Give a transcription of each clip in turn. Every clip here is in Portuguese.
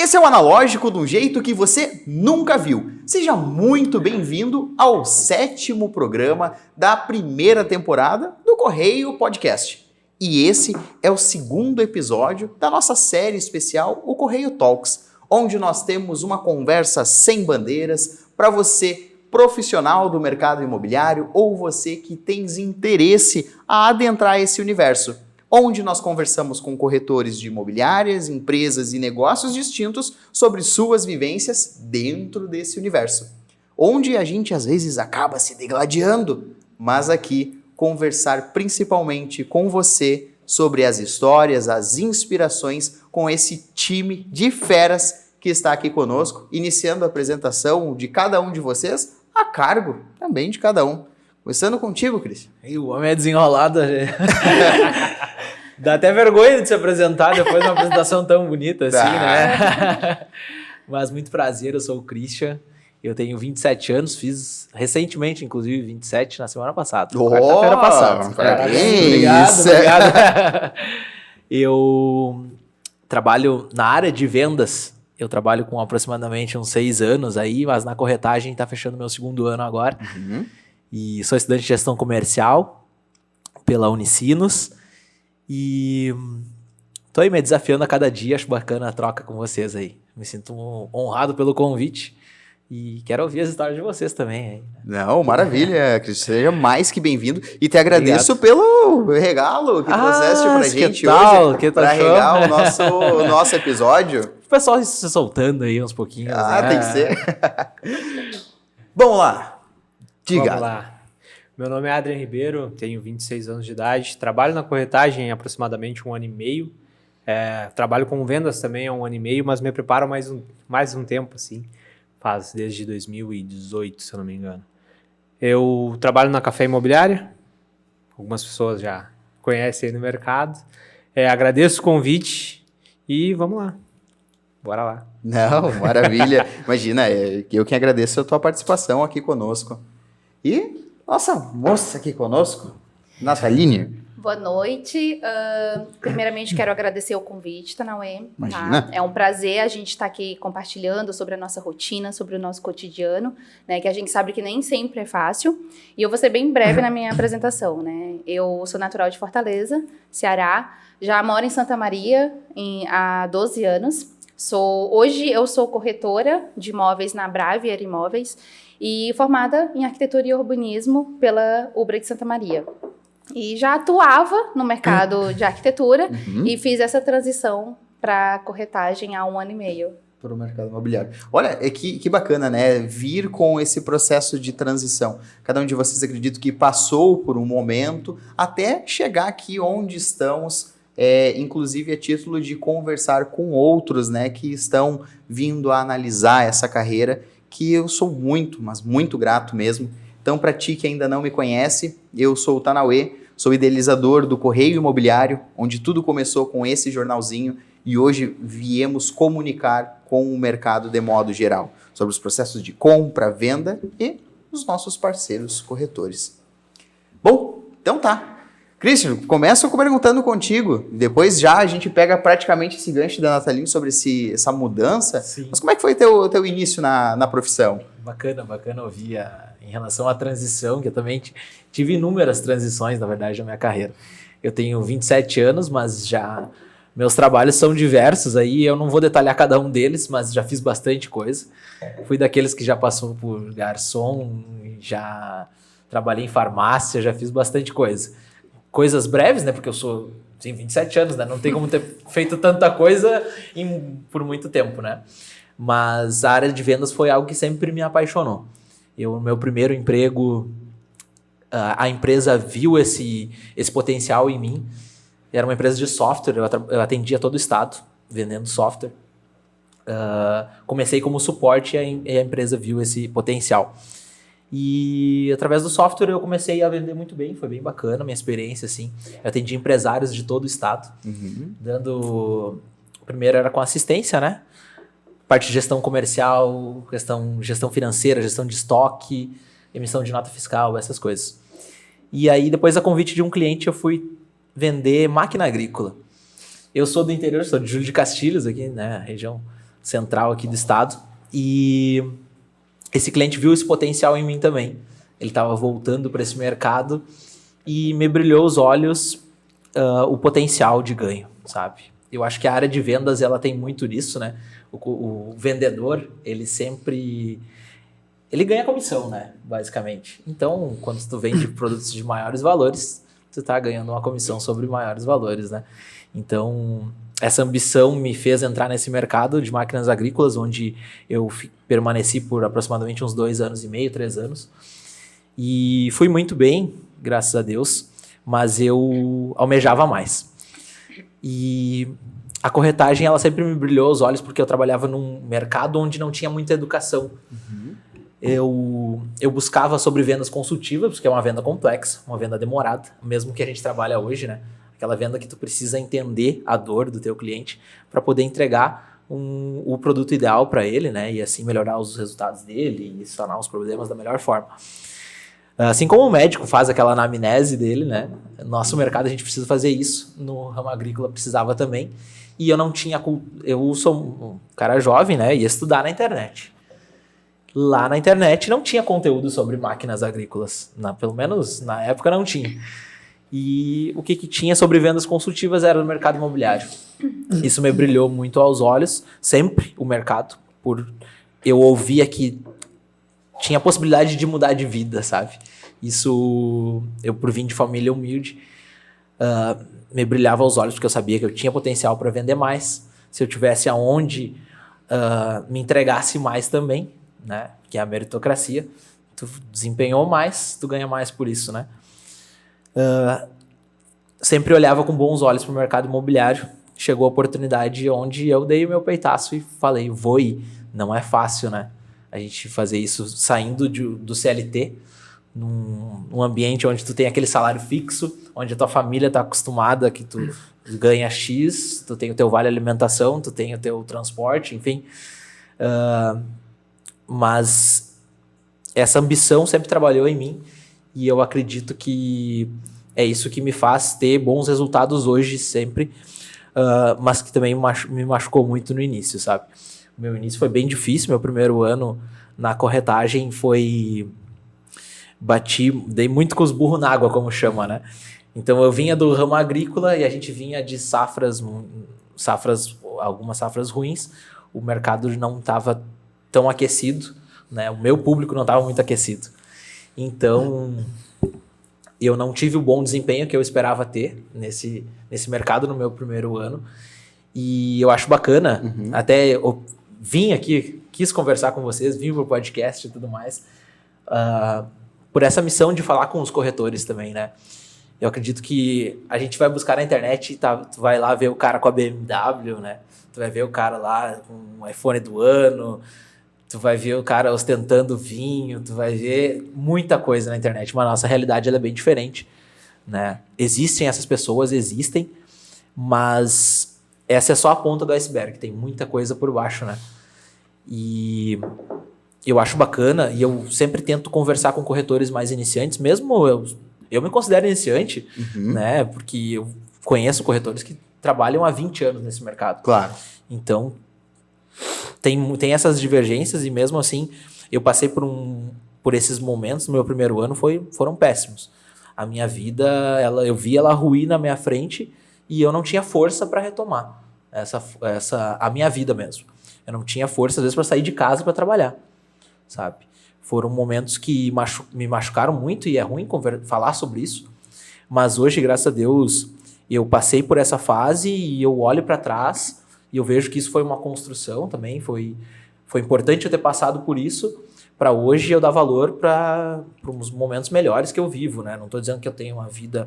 Esse é o Analógico de um jeito que você nunca viu. Seja muito bem-vindo ao 7º programa da primeira temporada do Correio Podcast. E esse é o 2º episódio da nossa série especial, o Correio Talks, onde nós temos uma conversa sem bandeiras para você, profissional do mercado imobiliário, ou você que tens interesse a adentrar esse universo, onde nós conversamos com corretores de imobiliárias, empresas e negócios distintos sobre suas vivências dentro desse universo. Onde a gente às vezes acaba se degladiando, mas aqui conversar principalmente com você sobre as histórias, as inspirações com esse time de feras que está aqui conosco, iniciando a apresentação de cada um de vocês, a cargo também de cada um. Começando contigo, Cris. O homem é desenrolado. Dá até vergonha de se apresentar depois de uma apresentação tão bonita assim, né? Mas muito prazer, eu sou o Christian, eu tenho 27 anos, fiz recentemente, inclusive, 27 na semana passada. Quarta-feira passada. Obrigado. Eu trabalho na área de vendas, eu trabalho com aproximadamente uns 6 anos aí, mas na corretagem está fechando meu 2º ano agora. E sou estudante de gestão comercial pela Unicinos. E tô aí me desafiando a cada dia, acho bacana a troca com vocês aí. Me sinto honrado pelo convite e quero ouvir as histórias de vocês também. Aí. Não, maravilha, Cris, seja mais que bem-vindo e te agradeço pelo regalo que trouxeste pra gente hoje, para regar o nosso episódio. O pessoal se soltando aí uns pouquinhos. Tem que ser. Vamos lá, diga. Vamos lá. Meu nome é Adrian Ribeiro, tenho 26 anos de idade, trabalho na corretagem há aproximadamente 1 ano e meio. Trabalho com vendas também há 1 ano e meio, mas me preparo mais um tempo, assim. Faz desde 2018, se eu não me engano. Eu trabalho na Café Imobiliária, algumas pessoas já conhecem aí no mercado. Agradeço o convite e vamos lá. Bora lá. Não, maravilha. Imagina, eu que agradeço a tua participação aqui conosco. E nossa moça aqui conosco, Nathaline. Boa noite. Primeiramente, quero agradecer o convite, Tanauê. Imagina. É um prazer a gente estar aqui compartilhando sobre a nossa rotina, sobre o nosso cotidiano, né, que a gente sabe que nem sempre é fácil. E eu vou ser bem breve na minha apresentação. Né? Eu sou natural de Fortaleza, Ceará. Já moro em Santa Maria há 12 anos. Hoje eu sou corretora de imóveis na Bravier Imóveis e formada em arquitetura e urbanismo pela UBRA de Santa Maria. E já atuava no mercado de arquitetura e fiz essa transição para corretagem há 1 ano e meio. Para o mercado imobiliário. Olha, que bacana, né? Vir com esse processo de transição. Cada um de vocês, acredito que passou por um momento até chegar aqui onde estamos, inclusive a título de conversar com outros, né, que estão vindo a analisar essa carreira, que eu sou muito, mas muito grato mesmo. Então, para ti que ainda não me conhece, eu sou o Tanauê, sou idealizador do Correio Imobiliário, onde tudo começou com esse jornalzinho e hoje viemos comunicar com o mercado de modo geral, sobre os processos de compra, venda e os nossos parceiros corretores. Bom, então tá. Christian, começo perguntando contigo, depois já a gente pega praticamente esse gancho da Nathaline sobre essa mudança. Sim. Mas como é que foi teu início na profissão? Bacana ouvir em relação à transição, que eu também tive inúmeras transições, na verdade, na minha carreira. Eu tenho 27 anos, mas já meus trabalhos são diversos, aí eu não vou detalhar cada um deles, mas já fiz bastante coisa. Fui daqueles que já passou por garçom, já trabalhei em farmácia, já fiz bastante coisa. Coisas breves, né? Porque eu tenho 27 anos, né? Não tem como ter feito tanta coisa por muito tempo, né? Mas a área de vendas foi algo que sempre me apaixonou. No meu primeiro emprego, a empresa viu esse potencial em mim. Era uma empresa de software, eu atendia todo o estado, vendendo software. Comecei como suporte e a empresa viu esse potencial. E através do software eu comecei a vender muito bem, foi bem bacana a minha experiência, assim. Eu atendi empresários de todo o estado, O primeiro era com assistência, né? Parte de gestão comercial, gestão financeira, gestão de estoque, emissão de nota fiscal, essas coisas. E aí, depois, a convite de um cliente, eu fui vender máquina agrícola. Eu sou do interior, sou de Júlio de Castilhos, aqui, né? Região central aqui do estado. E esse cliente viu esse potencial em mim também. Ele estava voltando para esse mercado e me brilhou os olhos o potencial de ganho, sabe? Eu acho que a área de vendas, ela tem muito nisso, né? O vendedor, ele ganha comissão, né? Basicamente. Então, quando tu vende produtos de maiores valores, tu tá ganhando uma comissão sobre maiores valores, né? Então, essa ambição me fez entrar nesse mercado de máquinas agrícolas, onde eu permaneci por aproximadamente uns 2 anos e meio, 3 anos. E fui muito bem, graças a Deus, mas eu almejava mais. E a corretagem, ela sempre me brilhou os olhos porque eu trabalhava num mercado onde não tinha muita educação. Eu buscava sobre vendas consultivas, porque é uma venda complexa, uma venda demorada, mesmo que a gente trabalha hoje, né? Aquela venda que tu precisa entender a dor do teu cliente para poder entregar o produto ideal para ele, né? E assim melhorar os resultados dele e sanar os problemas da melhor forma. Assim como o médico faz aquela anamnese dele, né? Nosso mercado a gente precisa fazer isso, no ramo agrícola precisava também. E eu não tinha... Eu sou um cara jovem, né? Ia estudar na internet. Lá na internet não tinha conteúdo sobre máquinas agrícolas. Pelo menos na época não tinha. E o que tinha sobre vendas consultivas era no mercado imobiliário. Isso me brilhou muito aos olhos. Sempre o mercado. Eu ouvia que tinha a possibilidade de mudar de vida, sabe? Isso, eu por vir de família humilde, me brilhava aos olhos, porque eu sabia que eu tinha potencial para vender mais. Se eu tivesse aonde me entregasse mais também, né? Que é a meritocracia. Tu desempenhou mais, tu ganha mais por isso, né? Sempre olhava com bons olhos para o mercado imobiliário. Chegou a oportunidade onde eu dei o meu peitaço e falei, vou ir. Não é fácil, né? A gente fazer isso saindo do CLT, num ambiente onde tu tem aquele salário fixo, onde a tua família está acostumada que tu ganha X, tu tem o teu vale alimentação, tu tem o teu transporte, enfim. Mas essa ambição sempre trabalhou em mim e eu acredito que é isso que me faz ter bons resultados hoje sempre, mas que também me machucou muito no início, sabe? Meu início foi bem difícil, meu primeiro ano na corretagem dei muito com os burros na água, como chama, né? Então eu vinha do ramo agrícola e a gente vinha de algumas safras ruins, o mercado não estava tão aquecido, né? O meu público não estava muito aquecido. Então eu não tive o bom desempenho que eu esperava ter nesse mercado no meu primeiro ano. E eu acho bacana, até eu vim aqui, quis conversar com vocês, vim pro podcast e tudo mais, por essa missão de falar com os corretores também, né? Eu acredito que a gente vai buscar na internet, tu vai lá ver o cara com a BMW, né? Tu vai ver o cara lá com o iPhone do ano, tu vai ver o cara ostentando vinho, tu vai ver muita coisa na internet, mas a nossa realidade ela é bem diferente, né? Existem essas pessoas, mas essa é só a ponta do iceberg, tem muita coisa por baixo, né? E eu acho bacana, e eu sempre tento conversar com corretores mais iniciantes, mesmo eu me considero iniciante, né? Porque eu conheço corretores que trabalham há 20 anos nesse mercado. Claro. Então, tem essas divergências e mesmo assim, eu passei por esses momentos no meu primeiro ano, foram péssimos. A minha vida, eu vi ela ruir na minha frente e eu não tinha força para retomar a minha vida mesmo. Eu não tinha força, às vezes, para sair de casa para trabalhar, sabe? Foram momentos que me machucaram muito e é ruim falar sobre isso. Mas hoje, graças a Deus, eu passei por essa fase e eu olho para trás e eu vejo que isso foi uma construção também. Foi importante eu ter passado por isso para hoje eu dar valor para uns momentos melhores que eu vivo, né? Não estou dizendo que eu tenho uma vida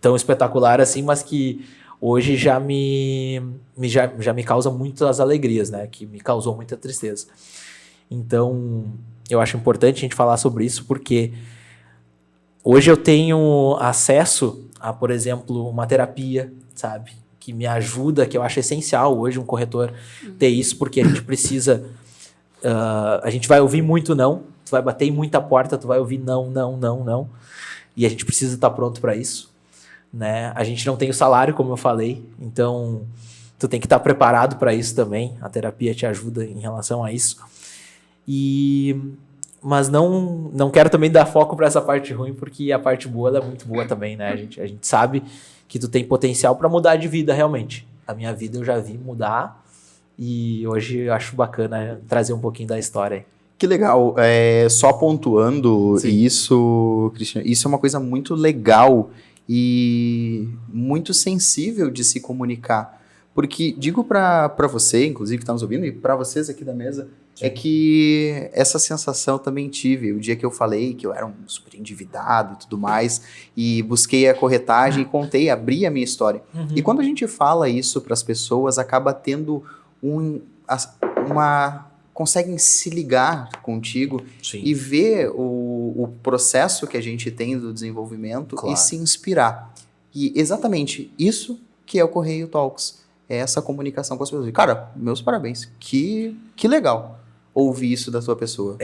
tão espetacular assim, mas que hoje já me causa muitas alegrias, né? Que me causou muita tristeza. Então, eu acho importante a gente falar sobre isso, porque hoje eu tenho acesso a, por exemplo, uma terapia, sabe? Que me ajuda, que eu acho essencial hoje um corretor ter isso, porque a gente precisa... a gente vai ouvir muito não, tu vai bater em muita porta, tu vai ouvir não, não, não, não. E a gente precisa estar pronto para isso, né? A gente não tem o salário, como eu falei, então tu tem que estar preparado para isso também. A terapia te ajuda em relação a isso. Mas não quero também dar foco para essa parte ruim, porque a parte boa ela é muito boa também, né? A gente sabe que tu tem potencial para mudar de vida realmente. A minha vida eu já vi mudar e hoje eu acho bacana trazer um pouquinho da história aí. Que legal. Só pontuando Sim. isso, Cristiano, isso é uma coisa muito legal e muito sensível de se comunicar. Porque digo para você, inclusive, que está nos ouvindo, e para vocês aqui da mesa, Sim. é que essa sensação eu também tive. O dia que eu falei que eu era um super endividado e tudo mais, e busquei a corretagem e contei, abri a minha história. E quando a gente fala isso para as pessoas, acaba tendo conseguem se ligar contigo Sim. e ver o processo que a gente tem do desenvolvimento Claro. e se inspirar. E exatamente isso que é o Correio Talks. É essa comunicação com as pessoas. E, cara, meus parabéns. Que legal ouvir isso da tua pessoa.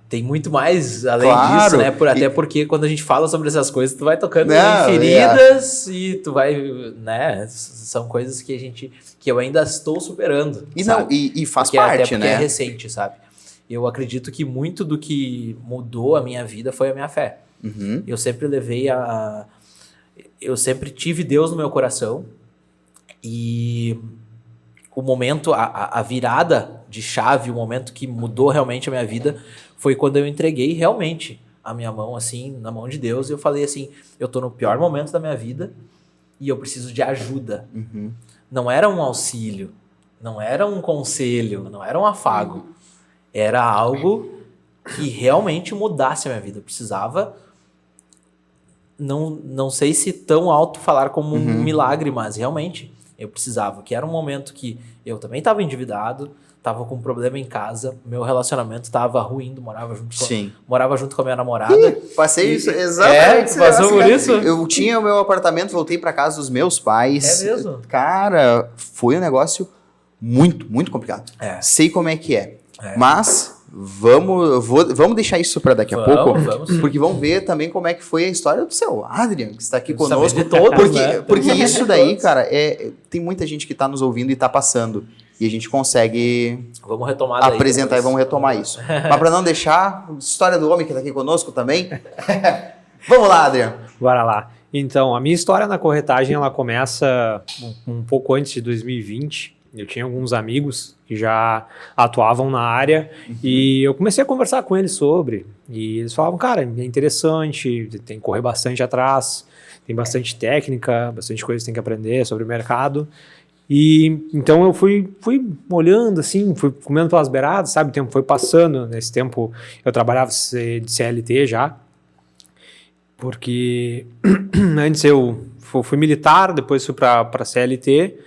Tem muito mais além Claro. disso, né? Até porque quando a gente fala sobre essas coisas, tu vai tocando Não, em feridas e tu vai, né? São coisas que eu ainda estou superando. E, sabe? e faz Porque, até parte, porque né? é recente, sabe? Eu acredito que muito do que mudou a minha vida foi a minha fé. Uhum. Eu sempre eu sempre tive Deus no meu coração e o momento, a virada de chave, o momento que mudou realmente a minha vida foi quando eu entreguei realmente a minha mão assim, na mão de Deus, e eu falei assim, eu tô no pior momento da minha vida e eu preciso de ajuda. Uhum. Não era um auxílio, não era um conselho, não era um afago. Era algo que realmente mudasse a minha vida. Eu precisava, não sei se tão alto falar como um milagre, mas realmente eu precisava. Que era um momento que eu também estava endividado, estava com um problema em casa, meu relacionamento estava ruindo, morava junto com a minha namorada. Passei isso, exatamente. É, passou por isso? Eu tinha o meu apartamento, voltei para casa dos meus pais. É mesmo? Cara, foi um negócio muito, muito complicado. É. Sei como é que é. Mas vamos deixar isso para daqui a pouco, Vamos. porque vamos ver também como é que foi a história do seu Adrian, que está aqui Temos que conosco. saber de todos, né? Porque Temos que saber isso de daí, todos. cara, tem muita gente que está nos ouvindo e está passando. E a gente consegue Vamos retomar daí apresentar depois. e vamos retomar isso. Mas para não deixar, história do homem que está aqui conosco também. Vamos lá, Adrian. Bora lá. Então, a minha história na corretagem, ela começa um pouco antes de 2020. Eu tinha alguns amigos que já atuavam na área e eu comecei a conversar com eles sobre. E eles falavam, cara, é interessante, tem que correr bastante atrás, tem bastante técnica, bastante coisa que tem que aprender sobre o mercado. E então eu fui olhando assim, fui comendo pelas beiradas, sabe? O tempo foi passando. Nesse tempo eu trabalhava de CLT já, porque antes eu fui militar, depois fui para CLT.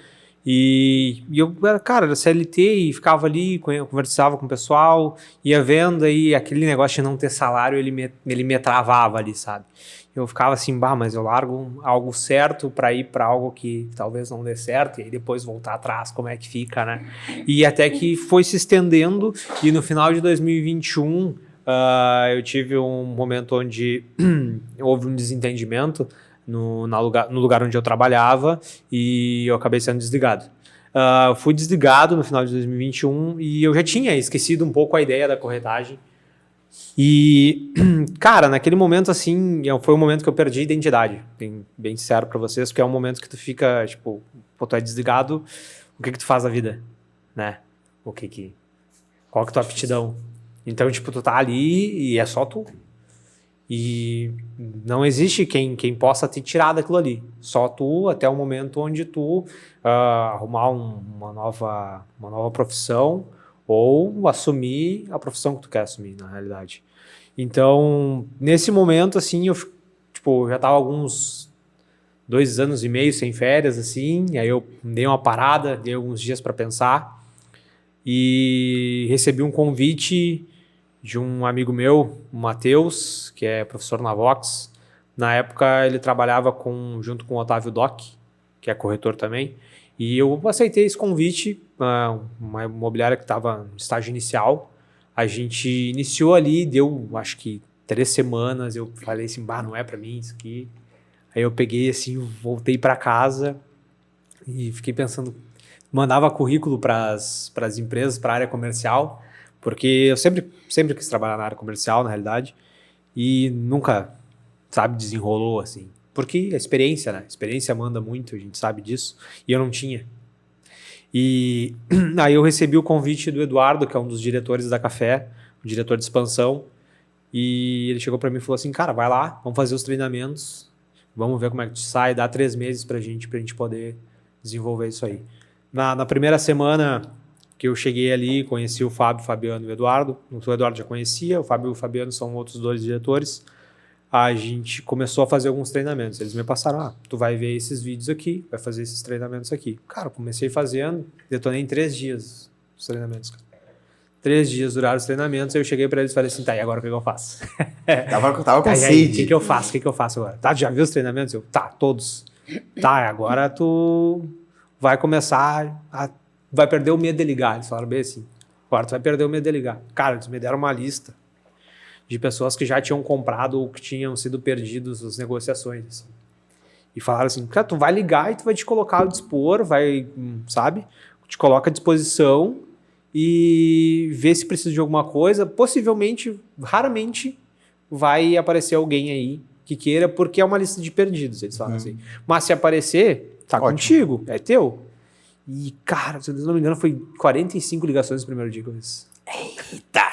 E eu, cara, era CLT e ficava ali, conversava com o pessoal, ia vendo aí aquele negócio de não ter salário, ele me travava ali, sabe? Eu ficava assim, mas eu largo algo certo para ir para algo que talvez não dê certo e aí depois voltar atrás, como é que fica, né? E até que foi se estendendo e no final de 2021 eu tive um momento onde houve um desentendimento no lugar onde eu trabalhava e eu acabei sendo desligado. Fui desligado no final de 2021 e eu já tinha esquecido um pouco a ideia da corretagem. E, cara, naquele momento, assim, foi um momento que eu perdi a identidade, bem sincero pra vocês, porque é um momento que tu fica, tipo, tu é desligado, o que tu faz na vida, né? Qual que é a tua aptidão? Então, tipo, tu tá ali e é só tu. E não existe quem possa te tirar daquilo ali. Só tu, até o momento onde tu arrumar uma nova profissão ou assumir a profissão que tu quer assumir, na realidade. Então, nesse momento, assim, eu já tava alguns 2 anos e meio sem férias, assim, e aí eu dei uma parada, dei alguns dias para pensar e recebi um convite de um amigo meu, o Matheus, que é professor na Vox. Na época ele trabalhava junto com o Otávio Doc, que é corretor também, e eu aceitei esse convite, uma imobiliária que estava no estágio inicial. A gente iniciou ali, deu acho que 3 semanas, eu falei assim, não é para mim isso aqui. Aí eu peguei assim, voltei para casa e fiquei pensando, mandava currículo para as empresas, para a área comercial, porque eu sempre quis trabalhar na área comercial, na realidade, e nunca, sabe, desenrolou assim. Porque a experiência, né? A experiência manda muito, a gente sabe disso, e eu não tinha. E aí eu recebi o convite do Eduardo, que é um dos diretores da Café, o diretor de expansão, e ele chegou para mim e falou assim, cara, vai lá, vamos fazer os treinamentos, vamos ver como é que te sai, dá 3 meses pra gente poder desenvolver isso aí. Na primeira semana que eu cheguei ali, conheci o Fábio, o Fabiano e o Eduardo. O Eduardo já conhecia, o Fábio e o Fabiano são outros 2 diretores. A gente começou a fazer alguns treinamentos. Eles me passaram, tu vai ver esses vídeos aqui, vai fazer esses treinamentos aqui. Cara, comecei fazendo, detonei em 3 dias os treinamentos. 3 dias duraram os treinamentos, aí eu cheguei para eles e falei assim, tá, e agora o que eu faço? Tava com sede. O que eu faço? O que eu faço agora? Tá, já viu os treinamentos? Eu, tá, todos. Tá, agora tu vai começar vai perder o medo de ligar. Eles falaram bem assim, agora tu vai perder o medo de ligar. Cara, eles me deram uma lista de pessoas que já tinham comprado ou que tinham sido perdidos nas negociações. Assim. E falaram assim, cara, tu vai ligar e tu vai te colocar ao dispor, vai, sabe? Te coloca à disposição e vê se precisa de alguma coisa. Possivelmente, raramente, vai aparecer alguém aí que queira, porque é uma lista de perdidos, eles falam assim. Mas se aparecer, tá contigo, é teu. E, cara, se eu não me engano, foi 45 ligações no primeiro dia que eu fiz. Eita!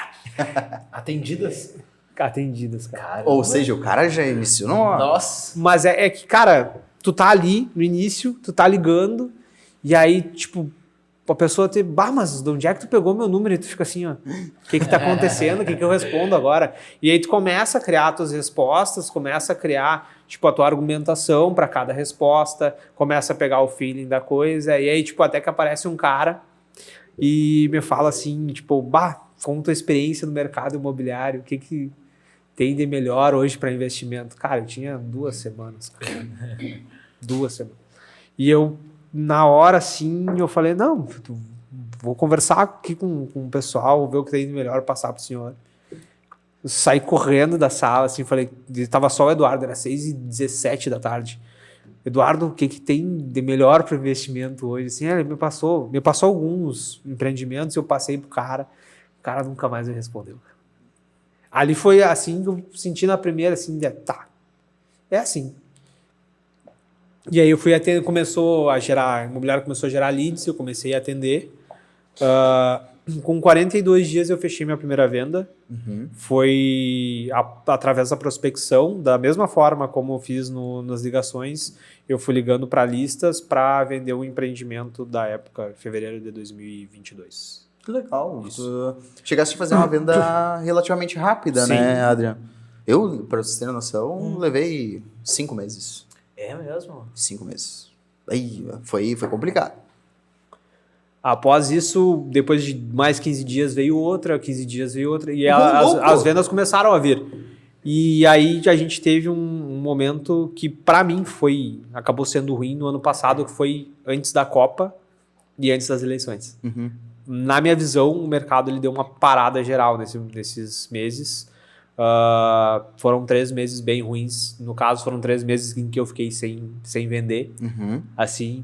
Atendidas? Atendidas, cara. Ou seja, o cara já iniciou no... Nossa! Mas é que, cara, tu tá ali no início, tu tá ligando, e aí, tipo, a pessoa te... mas de onde é que tu pegou meu número? E tu fica assim, ó, o que tá acontecendo? O que eu respondo agora? E aí tu começa a criar tuas respostas, começa a criar, tipo, a tua argumentação para cada resposta, começa a pegar o feeling da coisa, e aí, tipo, até que aparece um cara e me fala assim, tipo, conta a experiência no mercado imobiliário, o que tem de melhor hoje para investimento? Cara, eu tinha 2 semanas. Cara. 2 semanas. E eu, na hora, assim, eu falei, não, vou conversar aqui com o pessoal, ver o que tem de melhor, passar pro senhor. Eu saí correndo da sala, assim, falei, tava só o Eduardo, era 6h17 da tarde. Eduardo, o que tem de melhor para investimento hoje? Assim, ele me passou alguns empreendimentos, eu passei pro cara, o cara nunca mais me respondeu. Ali foi assim que eu senti na primeira, assim, tá, é assim. E aí eu fui atender, a imobiliária começou a gerar leads, eu comecei a atender. Com 42 dias eu fechei minha primeira venda. Foi através da prospecção, da mesma forma como eu fiz nas ligações, eu fui ligando para listas para vender um empreendimento da época, fevereiro de 2022. Que legal. Tu chegaste a fazer uma venda relativamente rápida, sim, né, Adriano? Eu, para vocês terem noção, levei 5 meses. É mesmo? 5 meses. Aí foi complicado. Após isso, depois de mais 15 dias veio outra, 15 dias veio outra, e as vendas começaram a vir. E aí a gente teve um momento que para mim acabou sendo ruim no ano passado, que foi antes da Copa e antes das eleições. Na minha visão, o mercado ele deu uma parada geral nesses meses. Foram 3 meses bem ruins. No caso, foram 3 meses em que eu fiquei sem vender. Assim.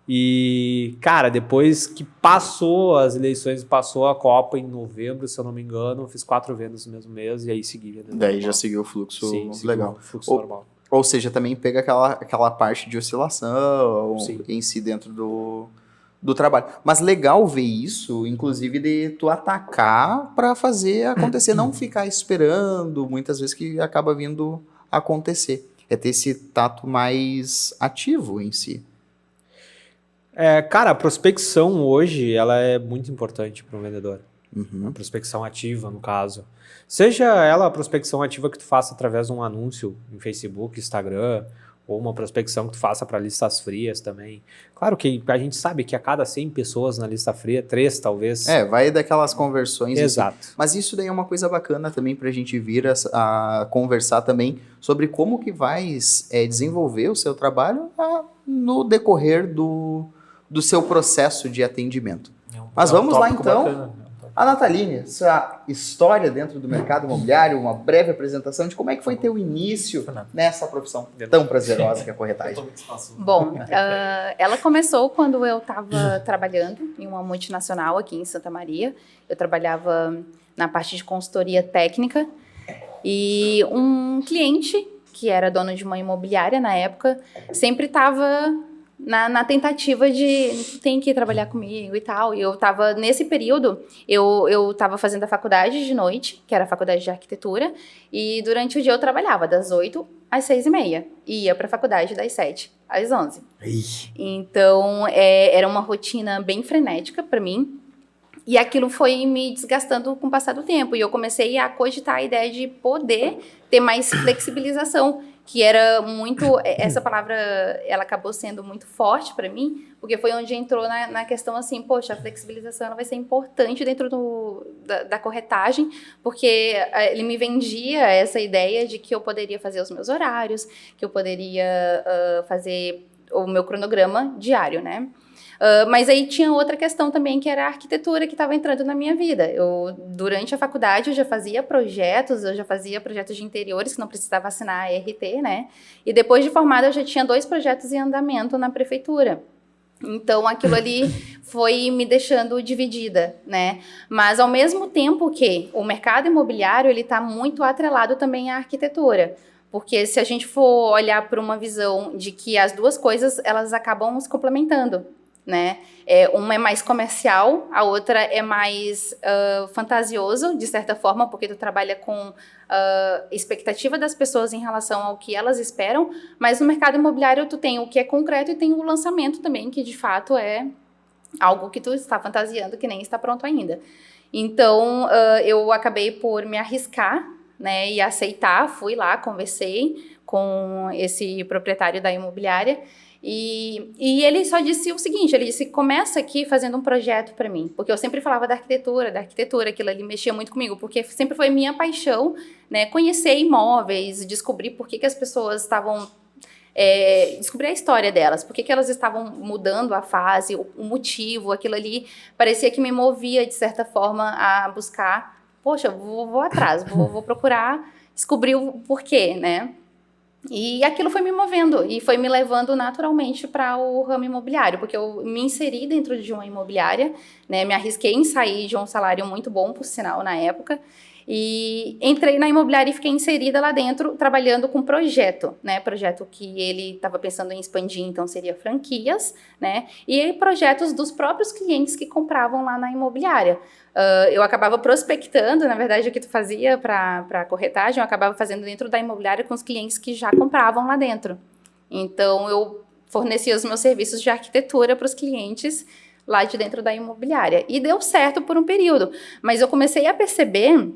E, cara, depois que passou as eleições, passou a Copa em novembro, se eu não me engano, eu fiz 4 vendas no mesmo mês e aí segui vendendo. Daí já seguiu o fluxo. Sim, legal. O fluxo normal. Ou seja, também pega aquela parte de oscilação em si dentro do trabalho. Mas legal ver isso, inclusive, de tu atacar para fazer acontecer, não ficar esperando, muitas vezes que acaba vindo acontecer. É ter esse tato mais ativo em si. Cara, a prospecção hoje, ela é muito importante para um vendedor. A prospecção ativa, no caso. Seja ela a prospecção ativa que tu faça através de um anúncio em Facebook, Instagram, ou uma prospecção que tu faça para listas frias também. Claro que a gente sabe que a cada 100 pessoas na lista fria, 3 talvez... vai daquelas conversões. Exato. Assim. Mas isso daí é uma coisa bacana também para a gente vir a conversar também sobre como que vai desenvolver o seu trabalho no decorrer do seu processo de atendimento. Mas vamos lá então. A Nataline, sua história dentro do mercado imobiliário, uma breve apresentação de como é que foi teu início nessa profissão tão prazerosa que é a corretagem. Bom, ela começou quando eu estava trabalhando em uma multinacional aqui em Santa Maria. Eu trabalhava na parte de consultoria técnica e um cliente, que era dono de uma imobiliária na época, sempre estava na tentativa de tem que trabalhar comigo e tal. E eu estava, nesse período, eu estava fazendo a faculdade de noite, que era a faculdade de arquitetura, e durante o dia eu trabalhava das 8 às 6h30. E ia para a faculdade das 7 às 11. Então, era uma rotina bem frenética para mim. E aquilo foi me desgastando com o passar do tempo. E eu comecei a cogitar a ideia de poder ter mais flexibilização, que era muito... Essa palavra, ela acabou sendo muito forte para mim, porque foi onde entrou na questão assim, poxa, a flexibilização ela vai ser importante dentro da corretagem, porque ele me vendia essa ideia de que eu poderia fazer os meus horários, que eu poderia fazer o meu cronograma diário, né? Mas aí tinha outra questão também, que era a arquitetura que estava entrando na minha vida. Durante a faculdade, eu já fazia projetos de interiores, que não precisava assinar a ERT, né? E depois de formada, eu já tinha 2 projetos em andamento na prefeitura. Então, aquilo ali foi me deixando dividida, né? Mas, ao mesmo tempo que o mercado imobiliário, ele está muito atrelado também à arquitetura. Porque se a gente for olhar por uma visão de que as duas coisas, elas acabam se complementando, né? Uma é mais comercial, a outra é mais fantasioso, de certa forma, porque tu trabalha com expectativa das pessoas em relação ao que elas esperam, mas no mercado imobiliário tu tem o que é concreto e tem o lançamento também, que de fato é algo que tu está fantasiando, que nem está pronto ainda. Então, eu acabei por me arriscar, né, e aceitar, fui lá, conversei com esse proprietário da imobiliária, e ele só disse o seguinte, ele disse, começa aqui fazendo um projeto para mim, porque eu sempre falava da arquitetura, aquilo ali mexia muito comigo, porque sempre foi minha paixão, né, conhecer imóveis, descobrir por que as pessoas estavam, descobrir a história delas, por que elas estavam mudando a fase, o motivo, aquilo ali parecia que me movia de certa forma a buscar, poxa, vou atrás, vou procurar descobrir o porquê, né? E aquilo foi me movendo e foi me levando naturalmente para o ramo imobiliário, porque eu me inseri dentro de uma imobiliária, né, me arrisquei em sair de um salário muito bom, por sinal, na época, e entrei na imobiliária e fiquei inserida lá dentro, trabalhando com projeto, né, projeto que ele estava pensando em expandir, então seria franquias, né, e projetos dos próprios clientes que compravam lá na imobiliária. Eu acabava prospectando, na verdade, o que tu fazia para a corretagem, eu acabava fazendo dentro da imobiliária com os clientes que já compravam lá dentro. Então, eu fornecia os meus serviços de arquitetura para os clientes lá de dentro da imobiliária. E deu certo por um período, mas eu comecei a perceber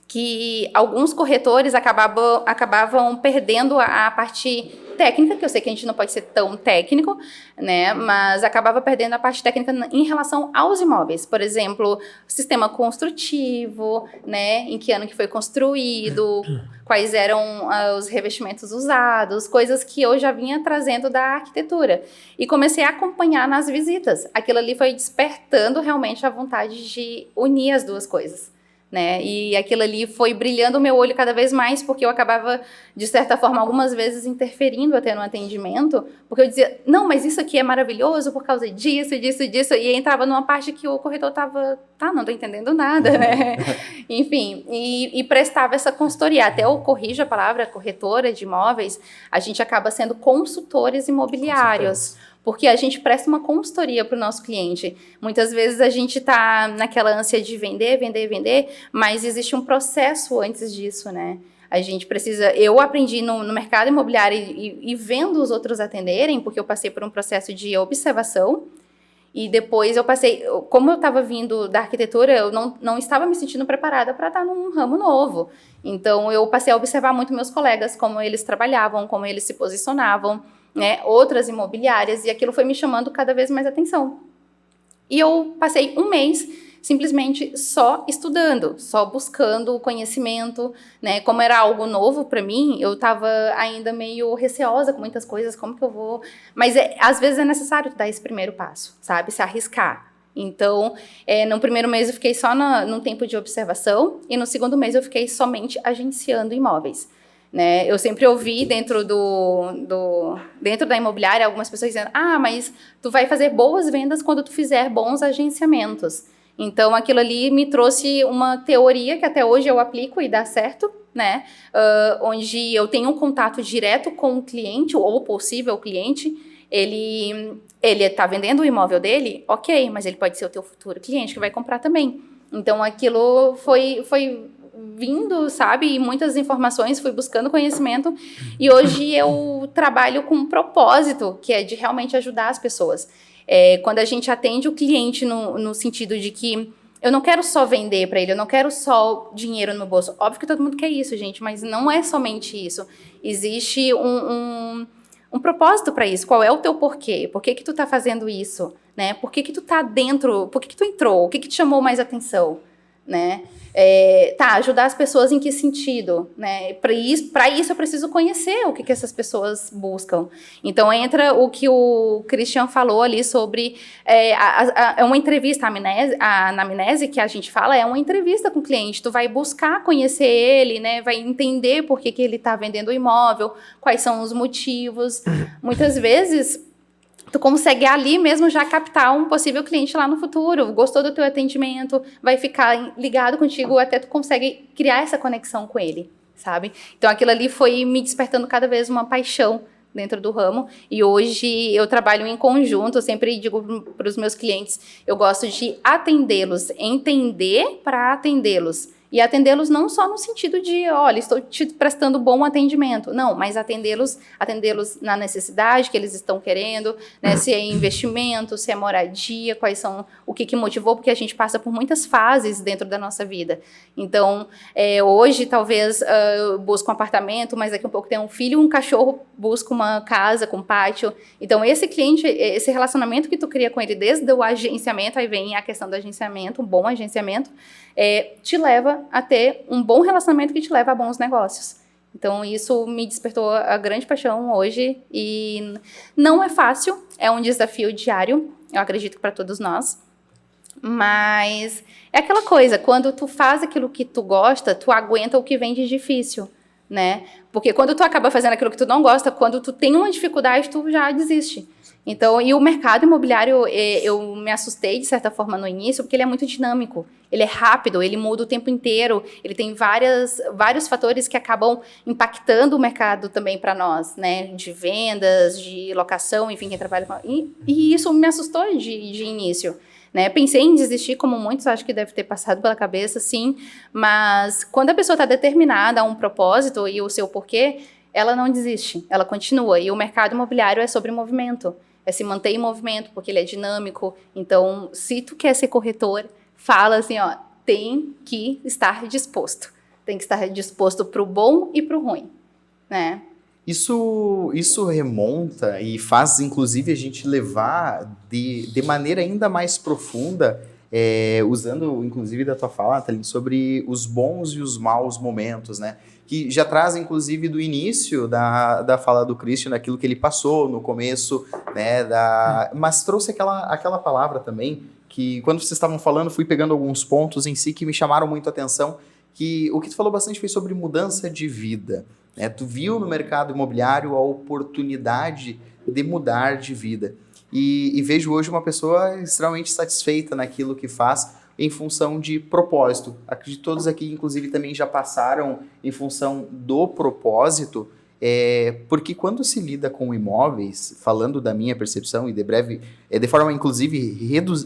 que alguns corretores acabavam perdendo a parte técnica, que eu sei que a gente não pode ser tão técnico, né, mas acabava perdendo a parte técnica em relação aos imóveis. Por exemplo, sistema construtivo, né, em que ano que foi construído, quais eram os revestimentos usados, coisas que eu já vinha trazendo da arquitetura. E comecei a acompanhar nas visitas. Aquilo ali foi despertando realmente a vontade de unir as duas coisas, né? E aquilo ali foi brilhando o meu olho cada vez mais, porque eu acabava, de certa forma, algumas vezes interferindo até no atendimento, porque eu dizia, não, mas isso aqui é maravilhoso por causa disso, e entrava numa parte que o corretor estava, não tô entendendo nada, né? Enfim, e prestava essa consultoria, até eu corrijo a palavra corretora de imóveis, a gente acaba sendo consultores imobiliários, porque a gente presta uma consultoria para o nosso cliente. Muitas vezes a gente está naquela ânsia de vender, mas existe um processo antes disso, né? A gente precisa... Eu aprendi no mercado imobiliário e vendo os outros atenderem, porque eu passei por um processo de observação, e depois eu passei... Como eu estava vindo da arquitetura, eu não estava me sentindo preparada para estar num ramo novo. Então, eu passei a observar muito meus colegas, como eles trabalhavam, como eles se posicionavam, né, outras imobiliárias, e aquilo foi me chamando cada vez mais atenção. E eu passei um mês simplesmente só estudando, só buscando o conhecimento, né, como era algo novo para mim, eu estava ainda meio receosa com muitas coisas, como que eu vou... Mas às vezes é necessário dar esse primeiro passo, sabe, se arriscar. Então, no primeiro mês eu fiquei só num tempo de observação e no segundo mês eu fiquei somente agenciando imóveis. Né? Eu sempre ouvi dentro da imobiliária algumas pessoas dizendo: mas tu vai fazer boas vendas quando tu fizer bons agenciamentos. Então, aquilo ali me trouxe uma teoria que até hoje eu aplico e dá certo, né? Onde eu tenho um contato direto com o cliente ou possível cliente. Ele está vendendo o imóvel dele, ok, mas ele pode ser o teu futuro cliente que vai comprar também. Então, aquilo foi vindo, sabe, e muitas informações, fui buscando conhecimento, e hoje eu trabalho com um propósito, que é de realmente ajudar as pessoas. Quando a gente atende o cliente no sentido de que eu não quero só vender para ele, eu não quero só dinheiro no bolso. Óbvio que todo mundo quer isso, gente, mas não é somente isso. Existe um propósito para isso. Qual é o teu porquê? Por que tu tá fazendo isso? Né? Por que tu tá dentro? Por que tu entrou? O que te chamou mais atenção? Né? Ajudar as pessoas em que sentido? Né? Para isso eu preciso conhecer o que essas pessoas buscam. Então entra o que o Christian falou ali sobre uma entrevista, a anamnese que a gente fala é uma entrevista com o cliente. Tu vai buscar conhecer ele, né? Vai entender por que ele está vendendo o imóvel, quais são os motivos. Muitas vezes tu consegue ali mesmo já captar um possível cliente lá no futuro, gostou do teu atendimento, vai ficar ligado contigo, até tu consegue criar essa conexão com ele, sabe? Então aquilo ali foi me despertando cada vez uma paixão dentro do ramo, e hoje eu trabalho em conjunto. Eu sempre digo para os meus clientes, eu gosto de atendê-los, entender para atendê-los. E atendê-los não só no sentido de, olha, estou te prestando bom atendimento. Não, mas atendê-los na necessidade que eles estão querendo, né? Se é investimento, se é moradia, o que motivou, porque a gente passa por muitas fases dentro da nossa vida. Então, hoje, talvez, eu busco um apartamento, mas daqui a pouco tem um filho, um cachorro, busco uma casa com pátio. Então, esse cliente, esse relacionamento que tu cria com ele desde o agenciamento, aí vem a questão do agenciamento, um bom agenciamento, te leva a ter um bom relacionamento que te leva a bons negócios. Então, isso me despertou a grande paixão hoje, e não é fácil, é um desafio diário, eu acredito que para todos nós, mas é aquela coisa, quando tu faz aquilo que tu gosta, tu aguenta o que vem de difícil, né? Porque quando tu acaba fazendo aquilo que tu não gosta, quando tu tem uma dificuldade, tu já desiste. Então, e o mercado imobiliário, eu me assustei de certa forma no início, porque ele é muito dinâmico, ele é rápido, ele muda o tempo inteiro, ele tem vários fatores que acabam impactando o mercado também para nós, né? De vendas, de locação, enfim, quem trabalha com... E isso me assustou de início. Né? Pensei em desistir, como muitos acho que deve ter passado pela cabeça, sim, mas quando a pessoa está determinada a um propósito e o seu porquê, ela não desiste, ela continua. E o mercado imobiliário é sobre movimento, é se manter em movimento, porque ele é dinâmico. Então, se tu quer ser corretor, fala assim, ó, tem que estar disposto. Tem que estar disposto para o bom e para o ruim, né? Isso remonta e faz, inclusive, a gente levar de maneira ainda mais profunda, usando, inclusive, da tua fala, Nathalie, sobre os bons e os maus momentos, né? Que já traz, inclusive, do início da fala do Christian, daquilo que ele passou no começo, né? Mas trouxe aquela palavra também, que quando vocês estavam falando, fui pegando alguns pontos em si que me chamaram muito a atenção, que o que tu falou bastante foi sobre mudança de vida. Tu viu no mercado imobiliário a oportunidade de mudar de vida. E vejo hoje uma pessoa extremamente satisfeita naquilo que faz em função de propósito. Acredito que todos aqui, inclusive, também já passaram em função do propósito, porque quando se lida com imóveis, falando da minha percepção e de breve, de forma, inclusive,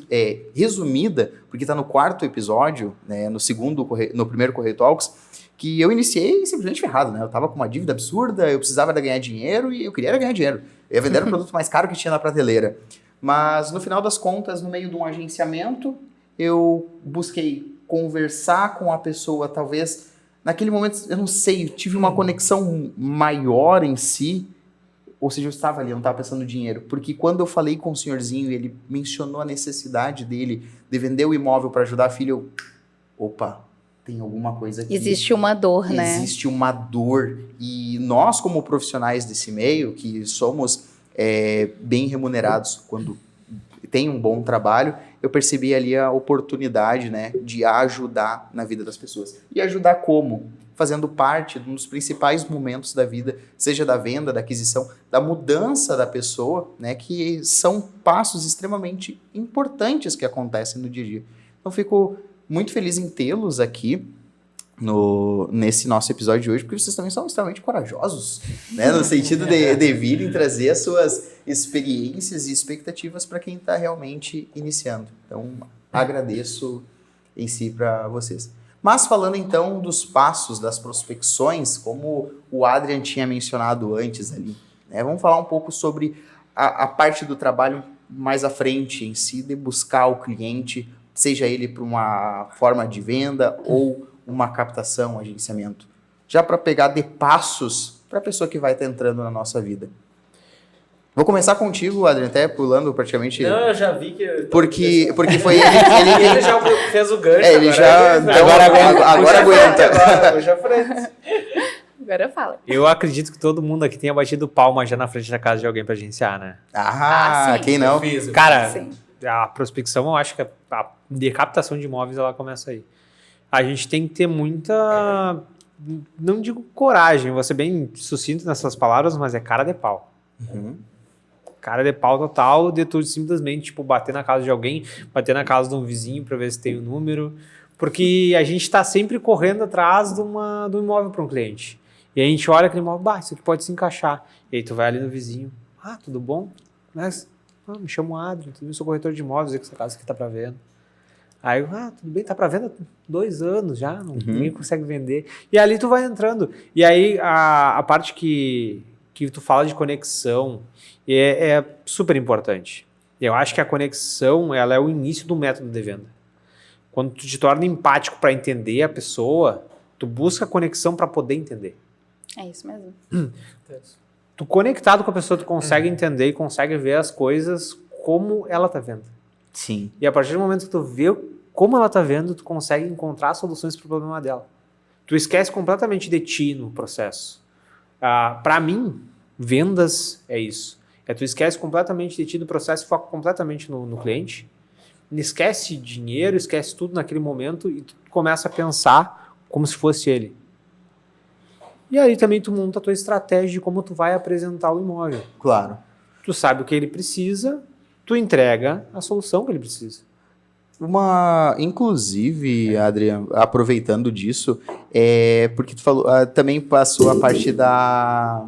resumida, porque está no 4º episódio, né, no primeiro Correio Talks, que eu iniciei simplesmente ferrado, né? Eu tava com uma dívida absurda, eu precisava ganhar dinheiro e eu queria ganhar dinheiro. Eu ia vender o produto mais caro que tinha na prateleira. Mas, no final das contas, no meio de um agenciamento, eu busquei conversar com a pessoa, talvez, naquele momento, eu não sei, eu tive uma conexão maior em si, ou seja, eu estava ali, eu não estava pensando no dinheiro. Porque quando eu falei com o senhorzinho e ele mencionou a necessidade dele de vender o imóvel para ajudar a filha, eu... Opa! Tem alguma coisa aqui. Existe uma dor, né? Existe uma dor. E nós, como profissionais desse meio, que somos bem remunerados, quando tem um bom trabalho, eu percebi ali a oportunidade, né, de ajudar na vida das pessoas. E ajudar como? Fazendo parte de um dos principais momentos da vida, seja da venda, da aquisição, da mudança da pessoa, né, que são passos extremamente importantes que acontecem no dia a dia. Então, fico muito feliz em tê-los aqui nesse nosso episódio de hoje, porque vocês também são extremamente corajosos, né, no sentido de virem trazer as suas experiências e expectativas para quem está realmente iniciando. Então, agradeço em si para vocês. Mas falando então dos passos, das prospecções, como o Adrian tinha mencionado antes ali, né, vamos falar um pouco sobre a parte do trabalho mais à frente em si, de buscar o cliente, seja ele para uma forma de venda ou uma captação, um agenciamento. Já para pegar de passos para a pessoa que vai estar entrando na nossa vida. Vou começar contigo, Adrian, até pulando praticamente... Não, eu já vi que... Porque foi ele... Ele já fez o gancho. Ele já... Agora aguenta. Hoje é frente. Agora fala. Eu acredito que todo mundo aqui tenha batido palma já na frente da casa de alguém para agenciar, né? sim. Quem não? Cara, Sim. a prospecção, eu acho que a de captação de imóveis, ela começa aí. A gente tem que ter muita... Não digo coragem, vou ser bem sucinto nessas palavras, mas é cara de pau. Uhum. Cara de pau total, de tu simplesmente, tipo, bater na casa de alguém, bater na casa de um vizinho para ver se tem o número, porque a gente está sempre correndo atrás do imóvel para um cliente. E a gente olha aquele imóvel, isso aqui pode se encaixar. E aí tu vai ali no vizinho, tudo bom? Mas, me chamo Adrian, eu sou corretor de imóveis, essa casa aqui tá para venda. Aí eu, tudo bem, tá para venda há 2 anos já, ninguém consegue vender. E ali tu vai entrando. E aí a parte que tu fala de conexão é super importante. Eu acho que a conexão, ela é o início do método de venda. Quando tu te torna empático para entender a pessoa, tu busca a conexão para poder entender. É isso mesmo. Tu conectado com a pessoa, tu consegue entender e consegue ver as coisas como ela tá vendo. Sim. E a partir do momento que tu vê como ela tá vendo, tu consegue encontrar soluções para o problema dela. Tu esquece completamente de ti no processo. Para mim, vendas é isso. Tu esquece completamente de ti do processo e foca completamente no cliente. Esquece dinheiro, esquece tudo naquele momento e tu começa a pensar como se fosse ele. E aí também tu monta a tua estratégia de como tu vai apresentar o imóvel. Claro. Tu sabe o que ele precisa, tu entrega a solução que ele precisa. Inclusive, Adrian, aproveitando disso, porque tu falou, também passou a parte da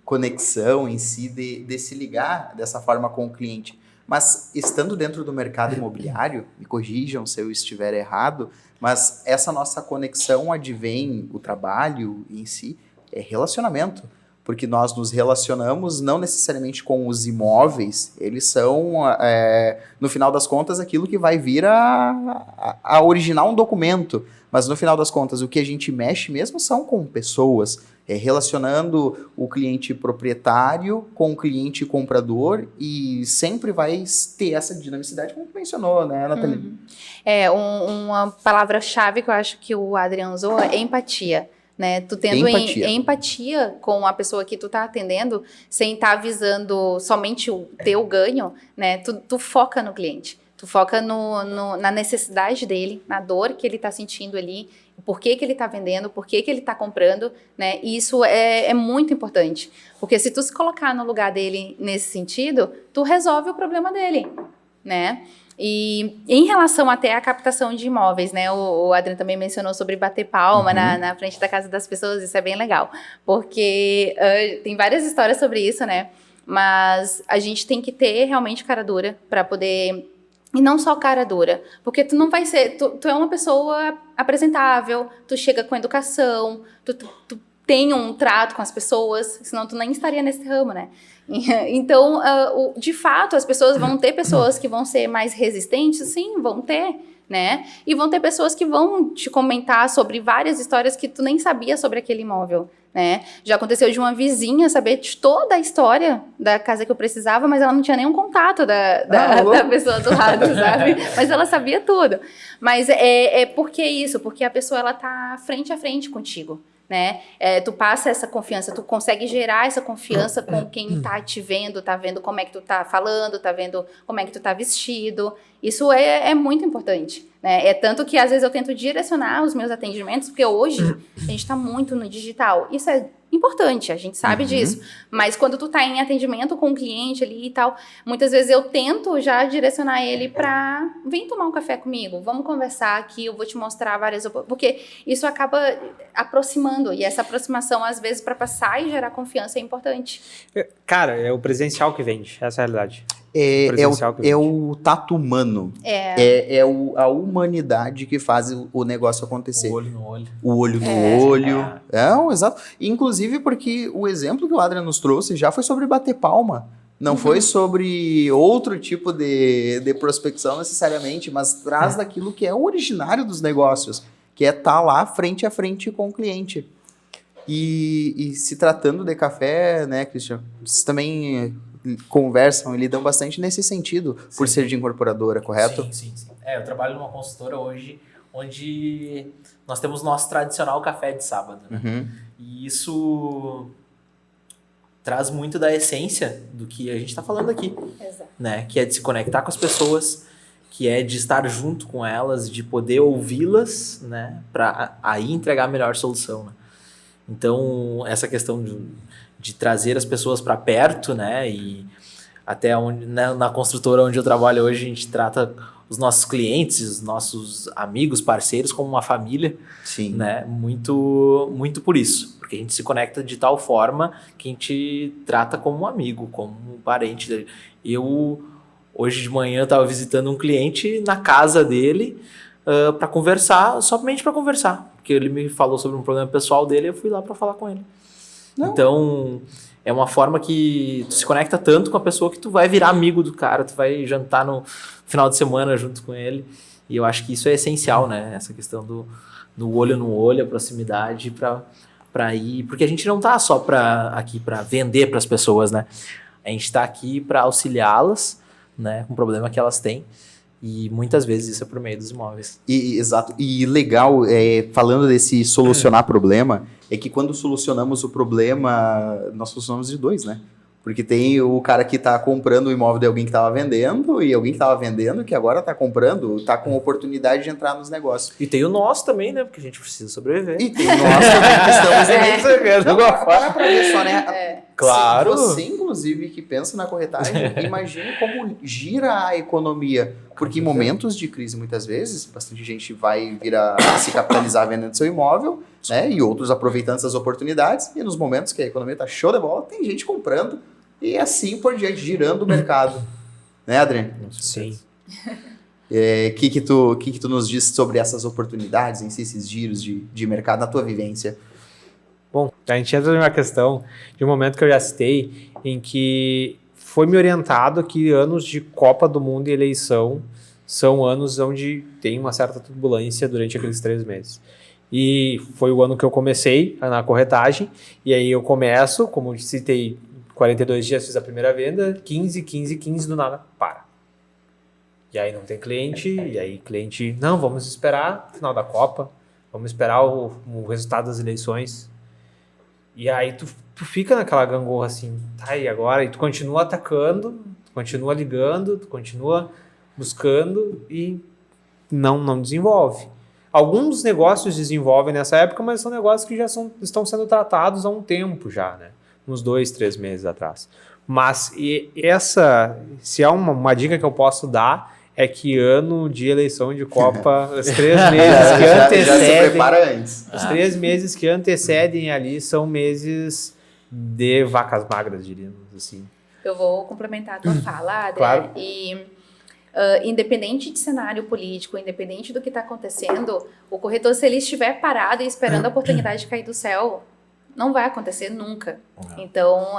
conexão em si, de se ligar dessa forma com o cliente. Mas estando dentro do mercado imobiliário, me corrijam se eu estiver errado, mas essa nossa conexão advém, o trabalho em si, é relacionamento. Porque nós nos relacionamos não necessariamente com os imóveis, eles são, no final das contas, aquilo que vai vir a originar um documento. Mas no final das contas, o que a gente mexe mesmo são com pessoas, relacionando o cliente proprietário com o cliente comprador, e sempre vai ter essa dinamicidade, como tu mencionou, né, Nathalie? Uma palavra-chave que eu acho que o Adrian usou é empatia. Né? Tu tendo empatia com a pessoa que tu tá atendendo, sem estar visando somente o teu ganho, né? Tu foca no cliente, tu foca na necessidade dele, na dor que ele tá sentindo ali, por que ele tá vendendo, por que ele tá comprando, né? E isso é muito importante, porque se tu se colocar no lugar dele nesse sentido, tu resolve o problema dele, né? E em relação até à captação de imóveis, né, o Adrian também mencionou sobre bater palma na frente da casa das pessoas, isso é bem legal, porque tem várias histórias sobre isso, né, mas a gente tem que ter realmente cara dura para poder, e não só cara dura, porque tu não vai ser, tu é uma pessoa apresentável, tu chega com educação, tu tem um trato com as pessoas, senão tu nem estaria nesse ramo, né? Então, de fato, as pessoas vão ter pessoas que vão ser mais resistentes, sim, vão ter, né? E vão ter pessoas que vão te comentar sobre várias histórias que tu nem sabia sobre aquele imóvel, né? Já aconteceu de uma vizinha saber de toda a história da casa que eu precisava, mas ela não tinha nenhum contato da pessoa do lado, sabe? Mas ela sabia tudo. Mas por que isso? Porque a pessoa, ela tá frente a frente contigo, né? Tu passa essa confiança, tu consegue gerar essa confiança com quem tá te vendo, tá vendo como é que tu tá falando, tá vendo como é que tu tá vestido. Isso é muito importante, né? É tanto que às vezes eu tento direcionar os meus atendimentos, porque hoje a gente tá muito no digital. Isso é importante, a gente sabe disso. Mas quando tu tá em atendimento com o cliente ali e tal, muitas vezes eu tento já direcionar ele pra vem tomar um café comigo, vamos conversar aqui, eu vou te mostrar várias porque isso acaba aproximando, e essa aproximação às vezes pra passar e gerar confiança é importante. Cara, é o presencial que vende, essa é a realidade. É o tato humano. É a humanidade que faz o negócio acontecer. O olho no olho. O olho no olho. Exato. Inclusive porque o exemplo que o Adrian nos trouxe já foi sobre bater palma. Não foi sobre outro tipo de prospecção necessariamente, mas traz daquilo que é o originário dos negócios, que é estar lá frente a frente com o cliente. E se tratando de café, né, Christian, vocês também conversam e lidam bastante nesse sentido, por ser de incorporadora, correto? Sim. Eu trabalho numa consultora hoje onde nós temos nosso tradicional café de sábado, né? E isso traz muito da essência do que a gente está falando aqui. Exato. Né? Que é de se conectar com as pessoas, que é de estar junto com elas, de poder ouvi-las, né? Para aí entregar a melhor solução, né? Então, essa questão de trazer as pessoas para perto, né? E até onde, né, na construtora onde eu trabalho hoje, a gente trata os nossos clientes, os nossos amigos, parceiros como uma família. Sim. Né? Muito, muito por isso. Porque a gente se conecta de tal forma que a gente trata como um amigo, como um parente. Eu, hoje de manhã, estava visitando um cliente na casa dele para conversar, somente para conversar. Porque ele me falou sobre um problema pessoal dele e eu fui lá para falar com ele. Não. Então, é uma forma que tu se conecta tanto com a pessoa que tu vai virar amigo do cara, tu vai jantar no final de semana junto com ele. E eu acho que isso é essencial, né? Essa questão do olho no olho, a proximidade para ir... Porque a gente não tá só aqui para vender para as pessoas, né? A gente está aqui para auxiliá-las, né, com o problema que elas têm. E muitas vezes isso é por meio dos imóveis. Exato. E legal, falando desse solucionar problema, é que quando solucionamos o problema, nós solucionamos de dois, né? Porque tem o cara que está comprando o imóvel de alguém que estava vendendo, e alguém que estava vendendo que agora está comprando, está com oportunidade de entrar nos negócios. E tem o nosso também, né? Porque a gente precisa sobreviver. E tem o nosso também, que estamos para ver só, né? Claro. Você, inclusive, que pensa na corretagem, imagine como gira a economia. Porque em momentos de crise, muitas vezes, bastante gente vai vir a se capitalizar vendendo seu imóvel, né? E outros aproveitando essas oportunidades. E nos momentos que a economia está show de bola, tem gente comprando. E assim por diante, girando o mercado. Né, Adrian? Sim. Que tu nos diz sobre essas oportunidades, em si, esses giros de mercado, na tua vivência? Bom, a gente entra numa questão de um momento que eu já citei, em que foi me orientado que anos de Copa do Mundo e eleição são anos onde tem uma certa turbulência durante aqueles 3 meses. E foi o ano que eu comecei na corretagem, e aí eu começo, como eu citei, 42 dias fiz a primeira venda, 15 do nada, para. E aí não tem cliente, e aí cliente, não, vamos esperar o final da Copa, vamos esperar o resultado das eleições. E aí tu fica naquela gangorra assim, tá, e agora? E tu continua atacando, tu continua ligando, tu continua buscando e não desenvolve. Alguns negócios desenvolvem nessa época, mas são negócios que já estão sendo tratados há um tempo já, né? Uns 2, 3 meses atrás. Mas se há uma dica que eu posso dar, é que ano de eleição de Copa, os 3 meses que antecedem... Já se prepara antes. Os 3 meses que antecedem ali são meses de vacas magras, diríamos assim. Eu vou complementar a tua fala, Adriana. Claro. E independente de cenário político, independente do que está acontecendo, o corretor, se ele estiver parado e esperando a oportunidade de cair do céu, não vai acontecer nunca. Então,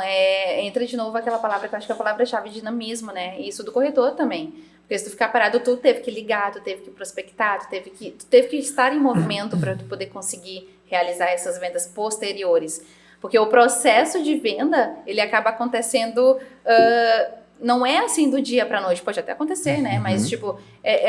entra de novo aquela palavra que eu acho que é a palavra-chave, dinamismo, né? E isso do corretor também. Porque se tu ficar parado, tu teve que ligar, tu teve que prospectar, tu teve que estar em movimento para tu poder conseguir realizar essas vendas posteriores. Porque o processo de venda, ele acaba acontecendo não é assim do dia pra noite, pode até acontecer, né? Mas, tipo,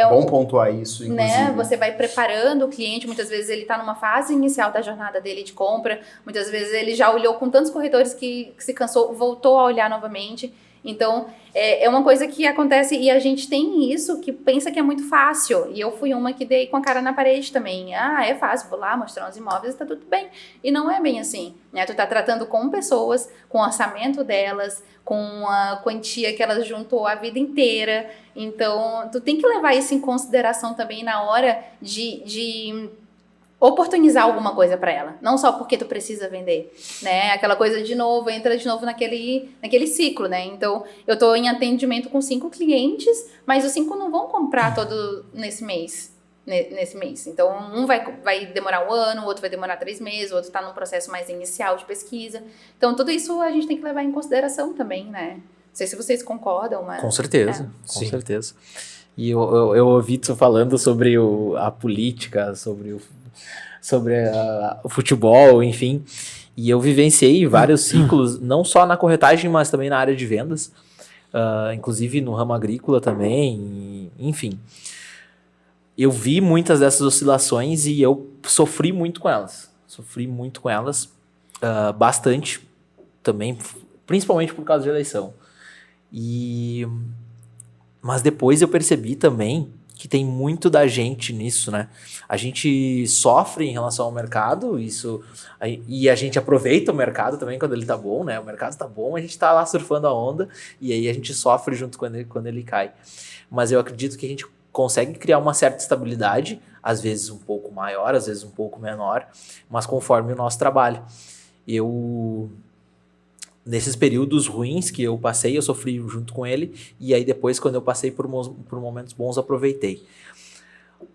Bom pontuar isso, inclusive. né? Você vai preparando o cliente, muitas vezes ele tá numa fase inicial da jornada dele de compra, muitas vezes ele já olhou com tantos corretores que se cansou, voltou a olhar novamente. Então, é uma coisa que acontece e a gente tem isso que pensa que é muito fácil. E eu fui uma que dei com a cara na parede também. É fácil, vou lá mostrar uns imóveis e tá tudo bem. E não é bem assim, né? Tu tá tratando com pessoas, com o orçamento delas, com a quantia que elas juntou a vida inteira. Então, tu tem que levar isso em consideração também na hora de oportunizar alguma coisa para ela, não só porque tu precisa vender, né? Aquela coisa entra de novo naquele ciclo, né? Então, eu tô em atendimento com 5 clientes, mas os 5 não vão comprar todo nesse mês. Então, um vai demorar 1 ano, o outro vai demorar 3 meses, o outro tá num processo mais inicial de pesquisa. Então, tudo isso a gente tem que levar em consideração também, né? Não sei se vocês concordam, mas... Com certeza, com certeza. E eu ouvi tu falando sobre a política, sobre o futebol, enfim. E eu vivenciei vários ciclos, não só na corretagem, mas também na área de vendas. Inclusive no ramo agrícola também, enfim. Eu vi muitas dessas oscilações e eu sofri muito com elas. Bastante também, principalmente por causa de eleição. Mas depois eu percebi também que tem muito da gente nisso, né? A gente sofre em relação ao mercado, e a gente aproveita o mercado também quando ele tá bom, né? O mercado tá bom, a gente tá lá surfando a onda, e aí a gente sofre junto quando ele cai. Mas eu acredito que a gente consegue criar uma certa estabilidade, às vezes um pouco maior, às vezes um pouco menor, mas conforme o nosso trabalho. Nesses períodos ruins que eu passei, eu sofri junto com ele, e aí depois, quando eu passei por momentos bons, aproveitei.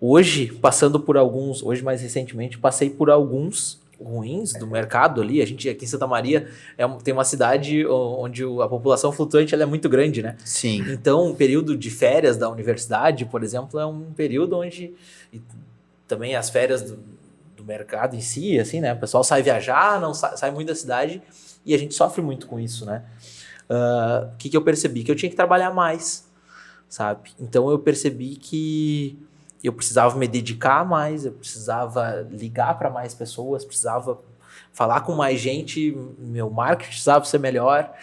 Hoje mais recentemente, passei por alguns ruins do mercado ali. A gente aqui em Santa Maria tem uma cidade onde a população flutuante ela é muito grande, né? Sim. Então, o período de férias da universidade, por exemplo, é um período onde... E também as férias do mercado em si, assim, né? O pessoal sai viajar, não sai muito da cidade... E a gente sofre muito com isso, né? O que eu percebi? Que eu tinha que trabalhar mais, sabe? Então eu percebi que eu precisava me dedicar mais, eu precisava ligar para mais pessoas, precisava falar com mais gente, meu marketing precisava ser melhor.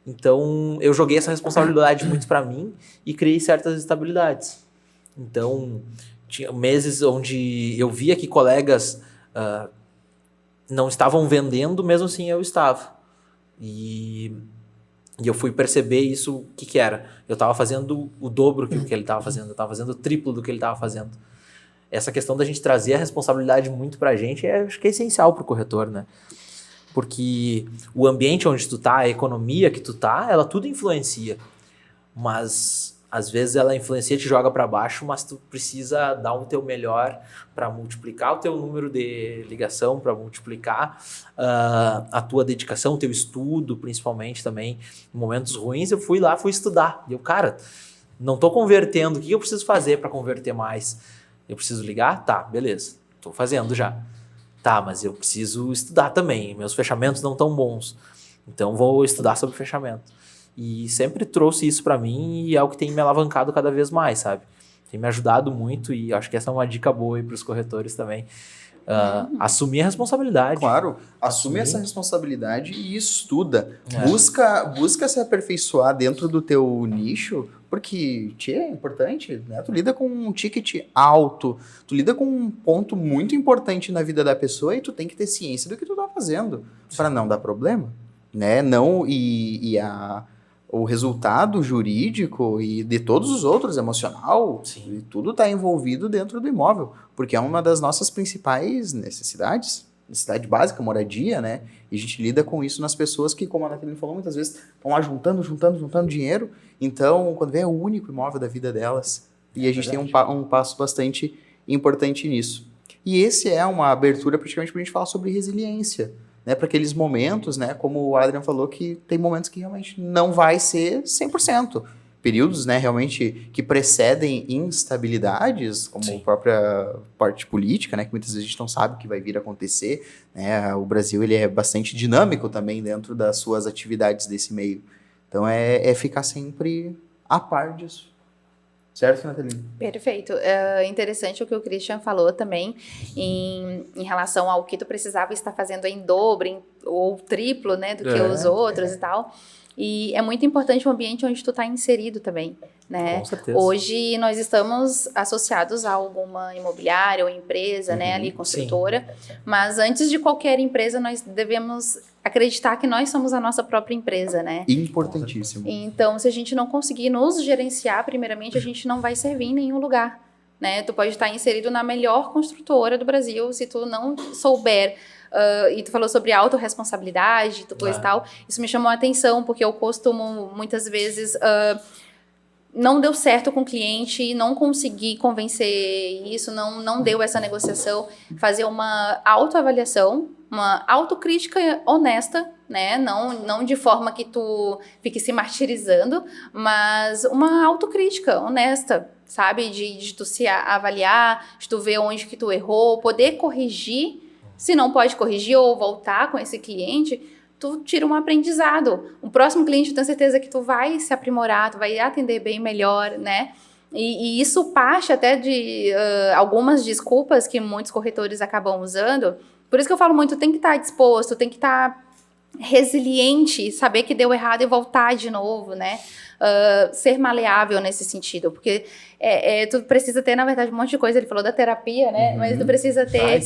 Então eu joguei essa responsabilidade muito para mim e criei certas estabilidades. Então tinha meses onde eu via que colegas não estavam vendendo, mesmo assim eu estava. E eu fui perceber isso, o que era. Eu estava fazendo o dobro que ele estava fazendo, eu estava fazendo o triplo do que ele estava fazendo. Essa questão da gente trazer a responsabilidade muito pra gente, acho que é essencial pro corretor, né? Porque o ambiente onde tu tá, a economia que tu tá, ela tudo influencia. Mas às vezes ela influencia, te joga para baixo, mas tu precisa dar o teu melhor para multiplicar o teu número de ligação, para multiplicar a tua dedicação, o teu estudo, principalmente também. Em momentos ruins eu fui estudar. E eu, cara, não tô convertendo, o que eu preciso fazer para converter mais? Eu preciso ligar? Tá, beleza, tô fazendo já. Tá, mas eu preciso estudar também, meus fechamentos não tão bons. Então vou estudar sobre fechamento. E sempre trouxe isso para mim e é o que tem me alavancado cada vez mais, sabe? Tem me ajudado muito e acho que essa é uma dica boa aí para os corretores também. Assumir a responsabilidade. Claro, assume essa responsabilidade e estuda. Busca se aperfeiçoar dentro do teu nicho, porque é importante, né? Tu lida com um ticket alto, tu lida com um ponto muito importante na vida da pessoa e tu tem que ter ciência do que tu tá fazendo para não dar problema, né? O resultado jurídico e de todos os outros, emocional, e tudo está envolvido dentro do imóvel, porque é uma das nossas principais necessidade básica, moradia, né? E a gente lida com isso nas pessoas que, como a Natalina falou, muitas vezes estão lá juntando dinheiro, então, quando vem é o único imóvel da vida delas, e a gente tem um passo bastante importante nisso. E esse é uma abertura praticamente para a gente falar sobre resiliência, né, para aqueles momentos, né, como o Adrian falou, que tem momentos que realmente não vai ser 100%. Períodos, né, realmente que precedem instabilidades, como a própria parte política, né, que muitas vezes a gente não sabe o que vai vir a acontecer, né, o Brasil ele é bastante dinâmico também dentro das suas atividades desse meio. Então é ficar sempre a par disso. Certo, Nathalie? Perfeito. É interessante o que o Christian falou também em relação ao que tu precisava estar fazendo em dobro ou triplo, né, do que os outros e tal. E é muito importante o ambiente onde tu está inserido também, né? Com certeza. Hoje nós estamos associados a alguma imobiliária ou empresa, né, ali construtora, mas antes de qualquer empresa nós devemos acreditar que nós somos a nossa própria empresa, né? Importantíssimo. Então, se a gente não conseguir nos gerenciar, primeiramente, a gente não vai servir em nenhum lugar, né? Tu pode estar inserido na melhor construtora do Brasil, se tu não souber. E tu falou sobre autorresponsabilidade, coisa e tal. Isso me chamou a atenção, porque eu costumo, muitas vezes, não deu certo com o cliente, não consegui convencer isso, não deu essa negociação. Fazer uma autoavaliação, uma autocrítica honesta, né? Não de forma que tu fique se martirizando, mas uma autocrítica honesta, sabe? De tu se avaliar, de tu ver onde que tu errou, poder corrigir. Se não pode corrigir ou voltar com esse cliente, tu tira um aprendizado. O próximo cliente, eu tenho certeza que tu vai se aprimorar, tu vai atender bem melhor, né? E isso parte até de algumas desculpas que muitos corretores acabam usando. Por isso que eu falo muito, tem que estar disposto, tem que estar resiliente, saber que deu errado e voltar de novo, né? Ser maleável nesse sentido, porque tu precisa ter, na verdade, um monte de coisa. Ele falou da terapia, né? Mas tu precisa ter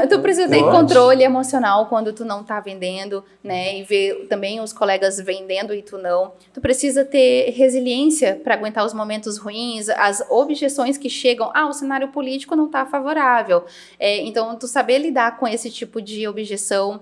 tu precisa ter controle emocional quando tu não tá vendendo, né? E ver também os colegas vendendo e tu não. Tu precisa ter resiliência para aguentar os momentos ruins, as objeções que chegam. O cenário político não tá favorável. Então, tu saber lidar com esse tipo de objeção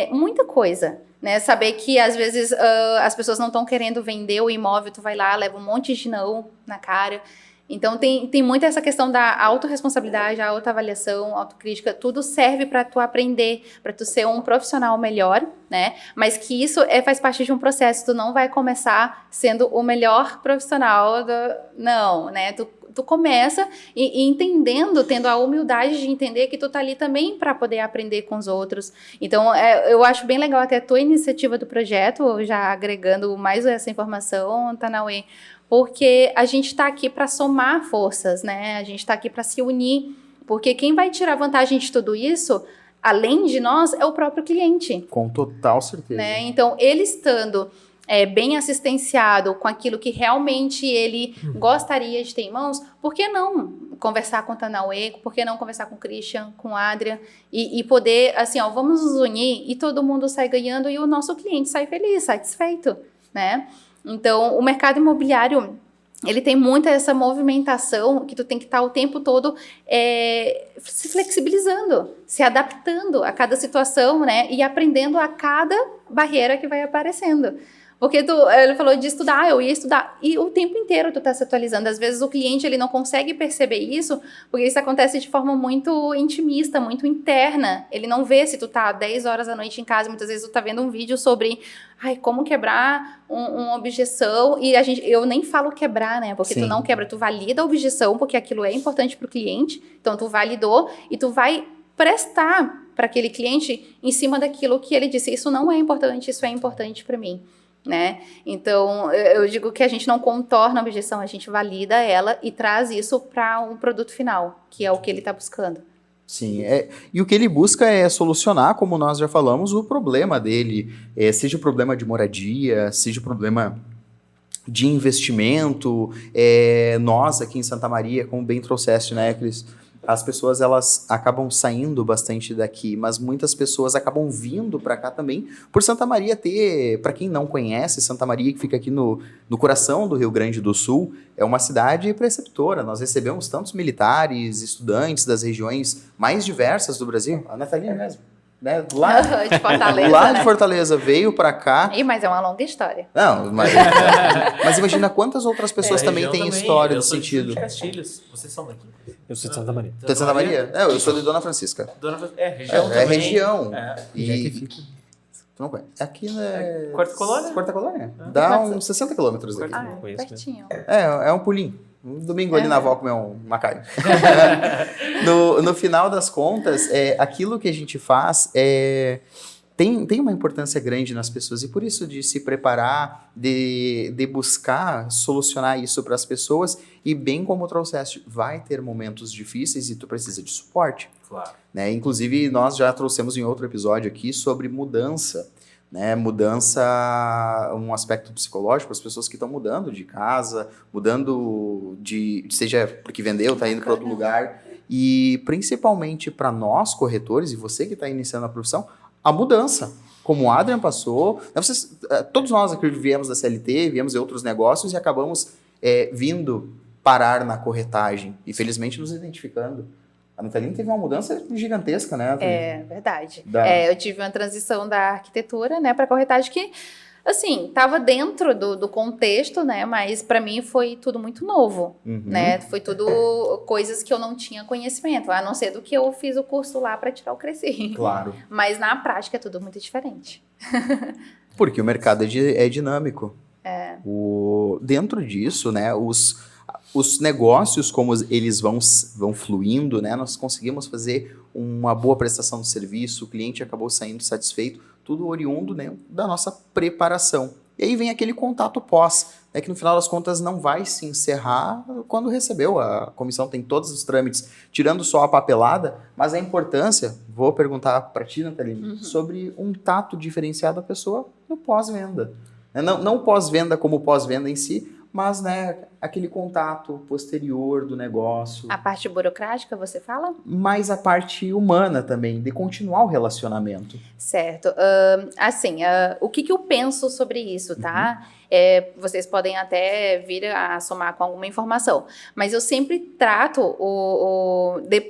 muita coisa, né? Saber que às vezes as pessoas não estão querendo vender o imóvel, tu vai lá, leva um monte de não na cara. Então tem muito essa questão da autorresponsabilidade, a autoavaliação, autocrítica, tudo serve para tu aprender, para tu ser um profissional melhor, né? Mas que isso faz parte de um processo, tu não vai começar sendo o melhor profissional não, né? Tu começa e entendendo, tendo a humildade de entender que tu tá ali também para poder aprender com os outros. Então, eu acho bem legal até a tua iniciativa do projeto, já agregando mais essa informação, Tanauê, porque a gente está aqui para somar forças, né? A gente está aqui para se unir, porque quem vai tirar vantagem de tudo isso, além de nós, é o próprio cliente. Com total certeza. Né? Então, ele estando bem assistenciado com aquilo que realmente ele gostaria de ter em mãos, por que não conversar com o Tanauê, por que não conversar com o Christian, com o Adrian, e poder, assim, vamos nos unir e todo mundo sai ganhando e o nosso cliente sai feliz, satisfeito, né? Então, o mercado imobiliário, ele tem muita essa movimentação que tu tem que estar o tempo todo se flexibilizando, se adaptando a cada situação, né? E aprendendo a cada barreira que vai aparecendo. Porque ele falou de estudar, eu ia estudar, e o tempo inteiro tu tá se atualizando. Às vezes o cliente ele não consegue perceber isso, porque isso acontece de forma muito intimista, muito interna. Ele não vê se tu tá 10 horas da noite em casa, muitas vezes tu tá vendo um vídeo sobre como quebrar uma objeção, e eu nem falo quebrar, né? Porque tu não quebra, tu valida a objeção, porque aquilo é importante pro cliente, então tu validou, e tu vai prestar para aquele cliente em cima daquilo que ele disse. Isso não é importante, isso é importante para mim. Né? Então, eu digo que a gente não contorna a objeção, a gente valida ela e traz isso para um produto final, que é o que ele está buscando. Sim, e o que ele busca é solucionar, como nós já falamos, o problema dele, seja o problema de moradia, seja o problema de investimento. Nós aqui em Santa Maria, como bem trouxeste, né, Cris? As pessoas, elas acabam saindo bastante daqui, mas muitas pessoas acabam vindo para cá também, por Santa Maria ter, para quem não conhece, Santa Maria, que fica aqui no coração do Rio Grande do Sul, é uma cidade preceptora. Nós recebemos tantos militares, estudantes das regiões mais diversas do Brasil, a Nathalie mesmo. Né? Lá de Fortaleza, lá de Fortaleza, veio para cá. Mas é uma longa história. Não, mas imagina quantas outras pessoas também têm história no sentido. Eu sou de Castilhos, vocês são daqui. Eu sou de Santa Maria. Tu é de Santa Maria? Eu sou de Dona Francisca. Região também. É região. E fica? Tu não conhece? Aqui é... Quarta Colônia? Quarta Colônia. Dá uns 60 quilômetros daqui. Pertinho. É um pulinho. Um domingo ali na avó comer uma carne. No final das contas, aquilo que a gente faz tem uma importância grande nas pessoas e por isso de se preparar, de buscar solucionar isso para as pessoas e bem como trouxeste, vai ter momentos difíceis e tu precisa de suporte. Claro. Né? Inclusive, nós já trouxemos em outro episódio aqui sobre mudança, né? Mudança, um aspecto psicológico, as pessoas que estão mudando de casa, mudando seja porque vendeu, está indo para outro lugar, e principalmente para nós, corretores, e você que está iniciando a profissão, a mudança. Como o Adrian passou, todos nós aqui viemos da CLT, viemos de outros negócios e acabamos vindo parar na corretagem, e felizmente nos identificando. A Nataline teve uma mudança gigantesca, né? É verdade. Eu tive uma transição da arquitetura, né, para corretagem que, assim, estava dentro do contexto, né, mas para mim foi tudo muito novo, né? Foi tudo coisas que eu não tinha conhecimento, a não ser do que eu fiz o curso lá para tirar o Cresci. Claro. Mas na prática é tudo muito diferente. Porque o mercado é dinâmico. Dentro disso, né, os negócios, como eles vão fluindo, né, nós conseguimos fazer uma boa prestação de serviço, o cliente acabou saindo satisfeito, tudo oriundo, né, da nossa preparação. E aí vem aquele contato pós, né, que no final das contas não vai se encerrar quando recebeu. A comissão tem todos os trâmites, tirando só a papelada, mas a importância, vou perguntar para ti, Nataline, sobre um tato diferenciado da pessoa no pós-venda. Não pós-venda como pós-venda em si, mas, né, aquele contato posterior do negócio. A parte burocrática, você fala? Mas a parte humana também, de continuar o relacionamento. Certo. O que eu penso sobre isso, tá? Vocês podem até vir a somar com alguma informação, mas eu sempre trato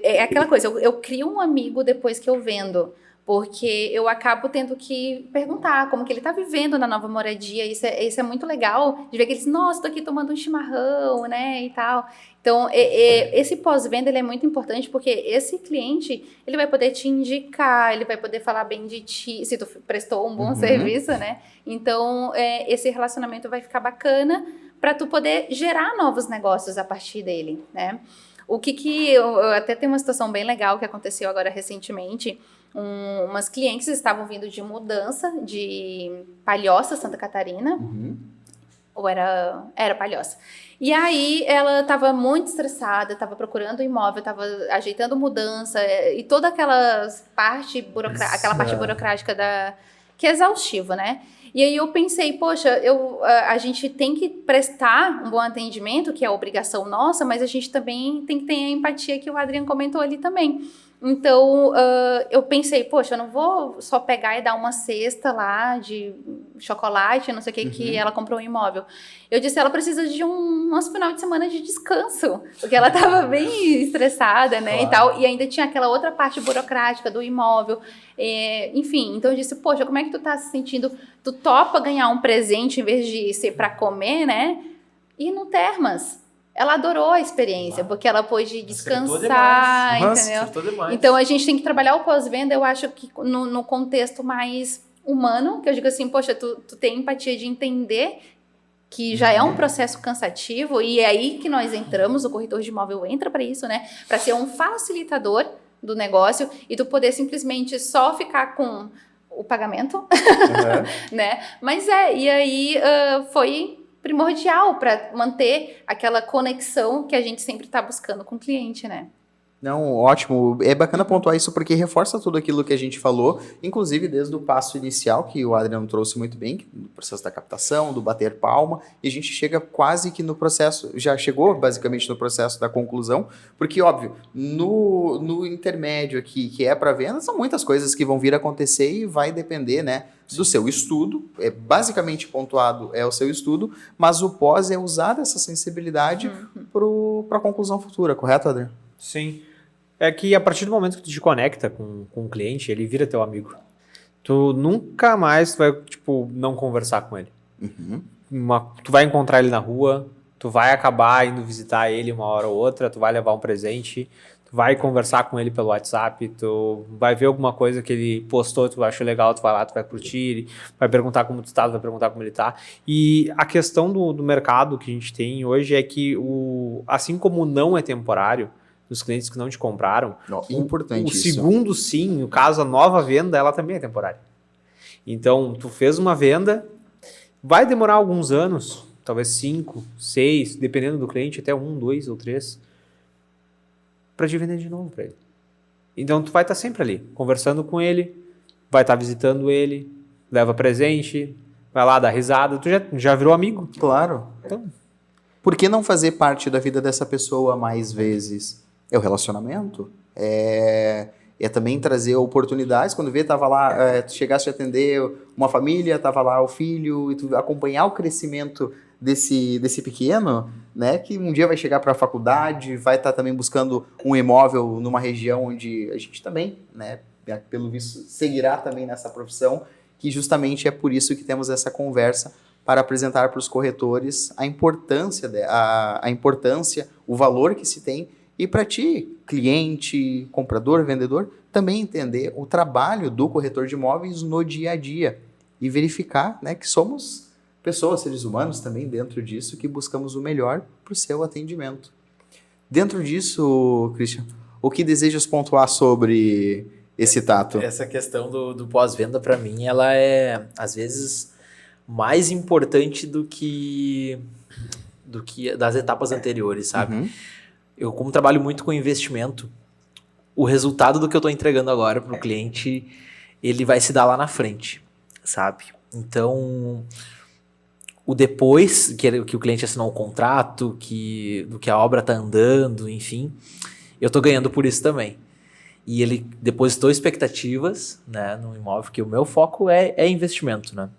é aquela coisa, eu crio um amigo depois que eu vendo. Porque eu acabo tendo que perguntar como que ele tá vivendo na nova moradia. Isso é muito legal, de ver que eles, nossa, tô aqui tomando um chimarrão, né, e tal. Então, esse pós-venda, ele é muito importante, porque esse cliente, ele vai poder te indicar, ele vai poder falar bem de ti, se tu prestou um bom serviço, né? Então, esse relacionamento vai ficar bacana para tu poder gerar novos negócios a partir dele, né? Eu até tenho uma situação bem legal que aconteceu agora recentemente. Umas clientes estavam vindo de mudança de Palhoça, Santa Catarina. Ou era Palhoça. E aí ela estava muito estressada, estava procurando um imóvel, estava ajeitando mudança e toda aquela parte burocrática que é exaustivo, né? E aí eu pensei, poxa, a gente tem que prestar um bom atendimento, que é a obrigação nossa, mas a gente também tem que ter a empatia que o Adriano comentou ali também. Então, eu pensei, poxa, eu não vou só pegar e dar uma cesta lá de chocolate, não sei o que ela comprou um imóvel. Eu disse, ela precisa de umas final de semana de descanso, porque ela estava bem estressada, né, e tal, e ainda tinha aquela outra parte burocrática do imóvel, enfim, então eu disse, poxa, como é que tu tá se sentindo? Tu topa ganhar um presente em vez de ser para comer, né, e no Termas. Ela adorou a experiência, porque ela pôde descansar, entendeu? Então, a gente tem que trabalhar o pós-venda, eu acho que no contexto mais humano, que eu digo assim, poxa, tu tem empatia de entender que já é um processo cansativo, e é aí que nós entramos, o corretor de imóvel entra para isso, né? Para ser um facilitador do negócio, e tu poder simplesmente só ficar com o pagamento, né? Mas e aí foi primordial para manter aquela conexão que a gente sempre está buscando com o cliente, né? Não, ótimo. É bacana pontuar isso porque reforça tudo aquilo que a gente falou, inclusive desde o passo inicial, que o Adriano trouxe muito bem, no processo da captação, do bater palma, e a gente chega quase que no processo, já chegou basicamente no processo da conclusão, porque, óbvio, no intermédio aqui, que é para venda, são muitas coisas que vão vir a acontecer e vai depender, né, do seu estudo, basicamente pontuado é o seu estudo, mas o pós é usar essa sensibilidade para a conclusão futura, correto, Adriano? Sim. É que a partir do momento que tu te conecta com o cliente, ele vira teu amigo. Tu nunca mais vai, não conversar com ele. Tu vai encontrar ele na rua, tu vai acabar indo visitar ele uma hora ou outra, tu vai levar um presente, tu vai conversar com ele pelo WhatsApp, tu vai ver alguma coisa que ele postou, tu achou legal, tu vai lá, tu vai curtir, vai perguntar como tu tá, tu vai perguntar como ele tá. E a questão do mercado que a gente tem hoje é que, assim como o não é temporário, dos clientes que não te compraram, importante o segundo sim, no caso a nova venda, ela também é temporária. Então, tu fez uma venda, vai demorar alguns anos, talvez 5, 6, dependendo do cliente, até 1, 2 ou 3, para te vender de novo para ele. Então, tu vai estar sempre ali, conversando com ele, vai estar visitando ele, leva presente, vai lá dar risada, tu já virou amigo. Claro. Então, Por que não fazer parte da vida dessa pessoa mais vezes? É o relacionamento? É também trazer oportunidades. Quando vê, tava lá, tu chegasse a atender uma família, tava lá o filho, e tu acompanhar o crescimento desse pequeno, né? Que um dia vai chegar para a faculdade, vai estar também buscando um imóvel numa região onde a gente também, né? Pelo visto, seguirá também nessa profissão, que justamente é por isso que temos essa conversa para apresentar para os corretores a importância, o valor que se tem, e para ti, cliente, comprador, vendedor, também entender o trabalho do corretor de imóveis no dia a dia e verificar, né, que somos pessoas, seres humanos também dentro disso, que buscamos o melhor para o seu atendimento. Dentro disso, Christian, o que desejas pontuar sobre esse tato? Essa questão do pós-venda, para mim, ela é, às vezes, mais importante do que das etapas anteriores, sabe? Uhum. Eu, como trabalho muito com investimento, o resultado do que eu estou entregando agora para o cliente, ele vai se dar lá na frente, sabe? Então, o depois que o cliente assinou um contrato, do que a obra está andando, enfim, eu estou ganhando por isso também. E ele depositou expectativas, né, no imóvel, porque o meu foco é investimento, né?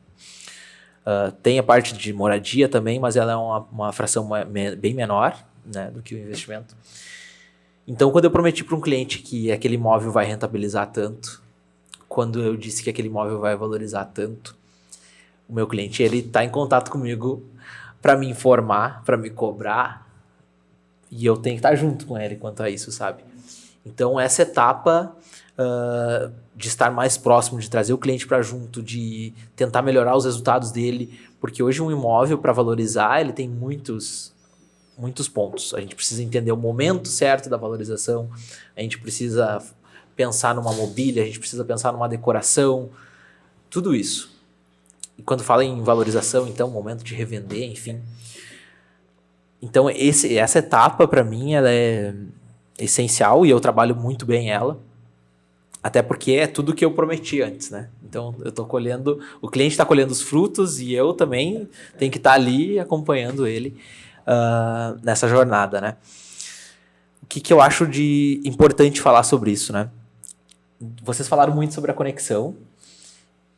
Tem a parte de moradia também, mas ela é uma fração bem menor, né, do que o investimento. Então, quando eu prometi para um cliente que aquele imóvel vai rentabilizar tanto, quando eu disse que aquele imóvel vai valorizar tanto, o meu cliente, ele está em contato comigo para me informar, para me cobrar, e eu tenho que estar junto com ele quanto a isso, sabe? Então, essa etapa de estar mais próximo, de trazer o cliente para junto, de tentar melhorar os resultados dele, porque hoje um imóvel, para valorizar, ele tem muitos pontos. A gente precisa entender o momento certo da valorização, a gente precisa pensar numa mobília, a gente precisa pensar numa decoração, tudo isso. E quando fala em valorização, então, momento de revender, enfim. Então, essa etapa, para mim, ela é essencial e eu trabalho muito bem ela, até porque é tudo que eu prometi antes, né? Então, eu tô colhendo, o cliente está colhendo os frutos e eu também tenho que estar ali acompanhando ele nessa jornada, né? O que eu acho de importante falar sobre isso, né? Vocês falaram muito sobre a conexão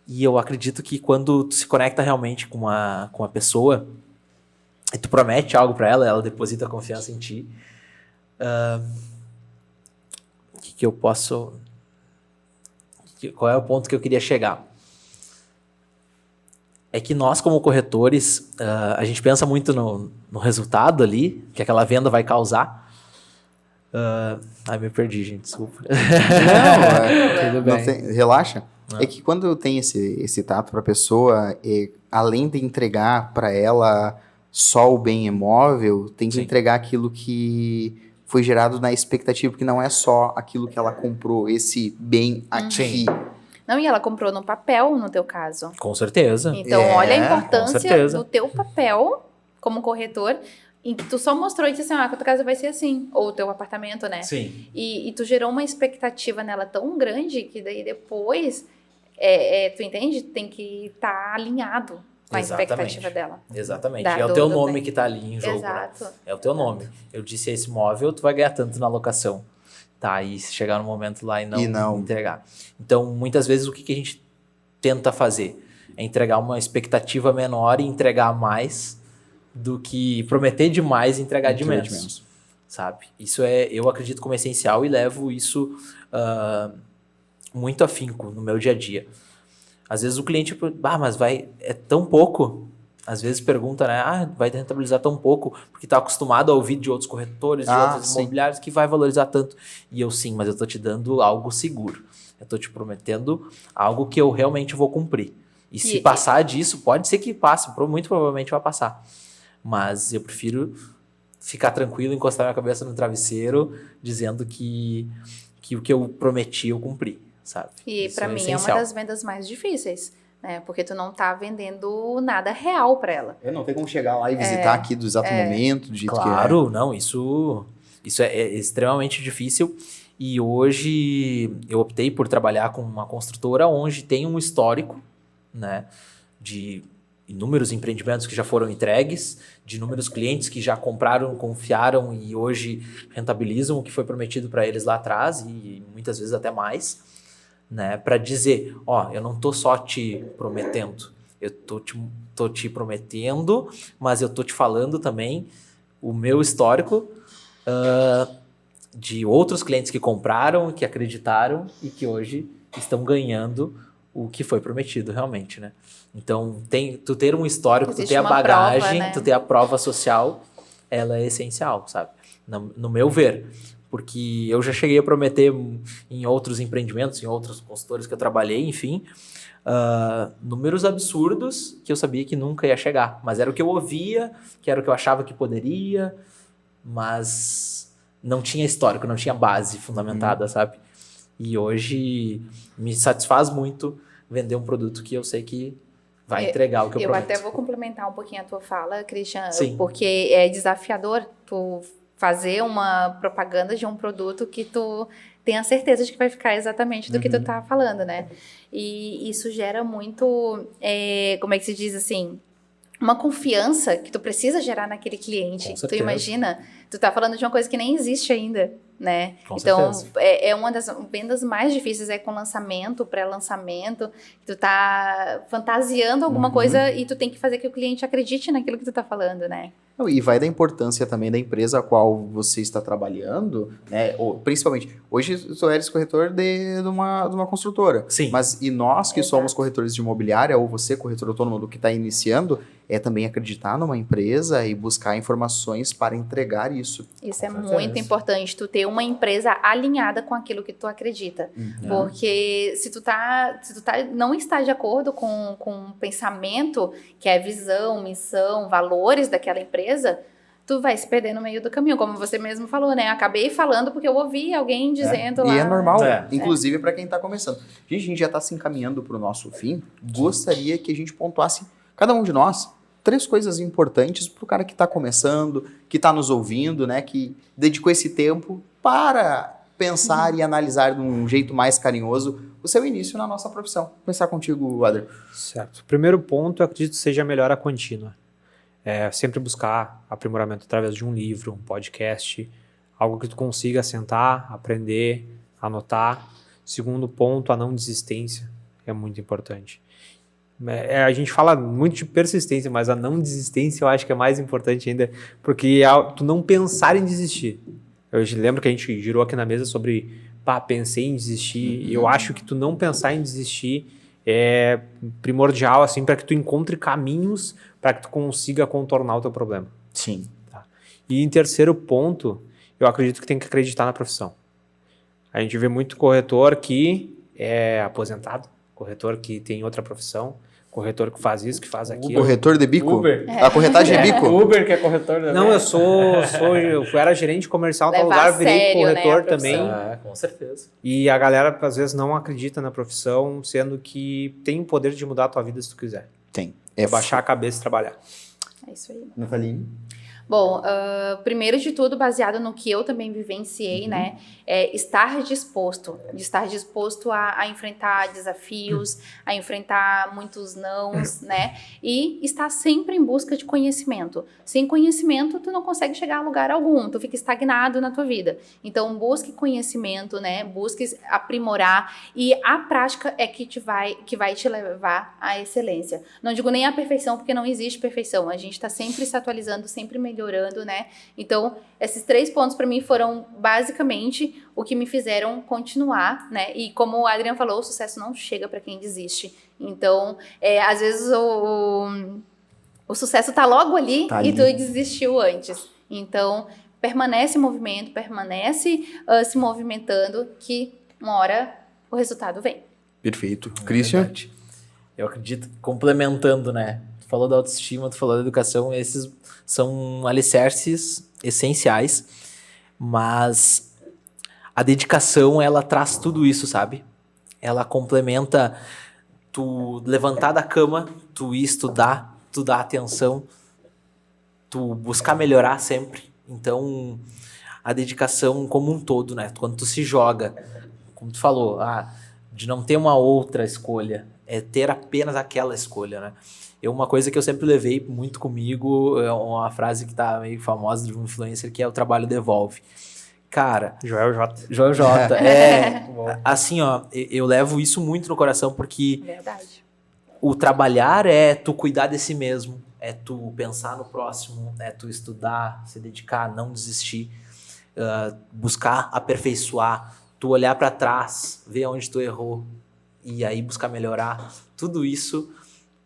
e eu acredito que quando tu se conecta realmente com uma pessoa e tu promete algo para ela, ela deposita confiança em ti. Que eu posso... Qual é o ponto que eu queria chegar? É que nós, como corretores, a gente pensa muito no resultado ali, que aquela venda vai causar. Me perdi, gente, desculpa. Tudo bem. Relaxa. É que quando tem esse tato para a pessoa, além de entregar para ela só o bem imóvel, tem que Sim. entregar aquilo que foi gerado na expectativa, porque não é só aquilo que ela comprou, esse bem aqui. Não, e ela comprou no papel, no teu caso. Com certeza. Então, olha a com importância certeza. do teu papel como corretor, em que tu só mostrou e disse assim, a tua casa vai ser assim, ou o teu apartamento, né? Sim. E tu gerou uma expectativa nela tão grande que daí depois, tu entende? Tem que estar alinhado com a Exatamente. expectativa dela. Exatamente. Da- É o do- teu do nome bem. que tá ali em jogo. Exato. Né? É o teu nome. Eu disse, esse móvel tu vai ganhar tanto na locação. Tá, e se chegar no momento lá e não entregar. Então, muitas vezes, o que a gente tenta fazer? É entregar uma expectativa menor e entregar mais do que prometer demais e entregar de menos. Sabe? Isso eu acredito como essencial e levo isso muito afinco no meu dia a dia. Às vezes o cliente, mas é tão pouco. Às vezes pergunta, né? Vai rentabilizar tão pouco, porque está acostumado a ouvir de outros corretores, de outros imobiliários, que vai valorizar tanto. E eu, sim, mas eu estou te dando algo seguro. Eu estou te prometendo algo que eu realmente vou cumprir. E se passar disso, pode ser que passe, muito provavelmente vai passar. Mas eu prefiro ficar tranquilo, encostar minha cabeça no travesseiro, dizendo que o que eu prometi eu cumpri, sabe? E Isso pra mim essencial. é uma das vendas mais difíceis. né? Porque tu não tá vendendo nada real para ela. Eu não tem como chegar lá e visitar aqui do exato momento, do jeito Claro, não, isso é extremamente difícil. E hoje eu optei por trabalhar com uma construtora onde tem um histórico, né, de inúmeros empreendimentos que já foram entregues, de inúmeros clientes que já compraram, confiaram e hoje rentabilizam o que foi prometido para eles lá atrás e muitas vezes até mais, né, para dizer, ó, eu não tô só te prometendo, eu tô te prometendo, mas eu tô te falando também o meu histórico de outros clientes que compraram, que acreditaram e que hoje estão ganhando o que foi prometido realmente, né? Então, tu ter um histórico, tu ter a bagagem, prova, né? tu ter a prova social, ela é essencial, sabe? No meu ver. Porque eu já cheguei a prometer em outros empreendimentos, em outros consultores que eu trabalhei, enfim, números absurdos que eu sabia que nunca ia chegar. Mas era o que eu ouvia, que era o que eu achava que poderia, mas não tinha histórico, não tinha base fundamentada, sabe? E hoje me satisfaz muito vender um produto que eu sei que vai entregar o que eu prometo. Eu até vou complementar um pouquinho a tua fala, Christian, Sim. porque é desafiador tu fazer uma propaganda de um produto que tu tenha certeza de que vai ficar exatamente do que tu tá falando, né? E isso gera muito, como é que se diz assim, uma confiança que tu precisa gerar naquele cliente. Com Tu certeza. imagina, tu tá falando de uma coisa que nem existe ainda, né? Com Então, certeza. é uma das vendas mais difíceis, com lançamento, pré-lançamento, tu tá fantasiando alguma coisa e tu tem que fazer que o cliente acredite naquilo que tu tá falando, né? Não, e vai da importância também da empresa a qual você está trabalhando, né? Ou, principalmente, hoje tu eres corretor de uma construtora. Sim. Mas e nós que Exato. somos corretores de imobiliária, ou você, corretor autônomo do que está iniciando, é também acreditar numa empresa e buscar informações para entregar isso. Isso é Com certeza. muito importante, tu ter uma empresa alinhada com aquilo que tu acredita. Porque se tu não está de acordo com o pensamento, que é visão, missão, valores daquela empresa, tu vai se perder no meio do caminho, como você mesmo falou, né? Acabei falando porque eu ouvi alguém dizendo lá. E é normal, É. inclusive para quem está começando. Gente, a gente já está se encaminhando para o nosso fim. Gostaria que a gente pontuasse, cada um de nós, 3 coisas importantes para o cara que está começando, que está nos ouvindo, né? Que dedicou esse tempo para pensar e analisar de um jeito mais carinhoso o seu início na nossa profissão. Vou começar contigo, Adriano. Certo. O primeiro ponto, eu acredito que seja a melhora contínua. É sempre buscar aprimoramento através de um livro, um podcast, algo que tu consiga sentar, aprender, anotar. Segundo ponto, a não desistência é muito importante. A gente fala muito de persistência, mas a não desistência eu acho que é mais importante ainda, porque tu não pensar em desistir. Eu lembro que a gente girou aqui na mesa sobre, pensei em desistir, e eu acho que tu não pensar em desistir é primordial, assim, para que tu encontre caminhos para que tu consiga contornar o teu problema. Sim. Tá? E em terceiro ponto, eu acredito que tem que acreditar na profissão. A gente vê muito corretor que é aposentado, corretor que tem outra profissão, corretor que faz isso, que faz aquilo. Corretor de bico? Uber. A corretagem é bico? Uber que é corretor da Não, eu era gerente comercial em tal Levar lugar, a virei sério, né, corretor a profissão. também. Com certeza. E a galera, às vezes, não acredita na profissão, sendo que tem o poder de mudar a tua vida se tu quiser. Tem. É baixar a cabeça e trabalhar. É isso aí. Nathalie? Bom, primeiro de tudo, baseado no que eu também vivenciei, né, é estar disposto a enfrentar desafios, a enfrentar muitos nãos, né, e estar sempre em busca de conhecimento. Sem conhecimento, tu não consegue chegar a lugar algum, tu fica estagnado na tua vida. Então, busque conhecimento, né, busque aprimorar, e a prática é que vai te levar à excelência. Não digo nem à perfeição, porque não existe perfeição, a gente está sempre se atualizando, sempre melhorando, né? Então, esses 3 pontos para mim foram basicamente o que me fizeram continuar, né? E como o Adriano falou, o sucesso não chega para quem desiste. Então, às vezes o sucesso tá logo ali Tá e ali. tu desistiu antes. Então, permanece em movimento, permanece se movimentando, que uma hora o resultado vem. Perfeito. Christian? Verdade. Eu acredito que complementando, né? Tu falou da autoestima, tu falou da educação, esses são alicerces essenciais, mas a dedicação, ela traz tudo isso, sabe? Ela complementa tu levantar da cama, tu ir estudar, tu dar atenção, tu buscar melhorar sempre. Então, a dedicação como um todo, né? Quando tu se joga, como tu falou, de não ter uma outra escolha, é ter apenas aquela escolha, né? Uma coisa que eu sempre levei muito comigo, é uma frase que tá meio famosa de um influencer, que é o trabalho devolve. Cara... Joel J. Joel J. Assim, ó, eu levo isso muito no coração, porque Verdade. o trabalhar é tu cuidar de si mesmo, é tu pensar no próximo, é tu estudar, se dedicar, não desistir, buscar aperfeiçoar, tu olhar para trás, ver onde tu errou e aí buscar melhorar. Tudo isso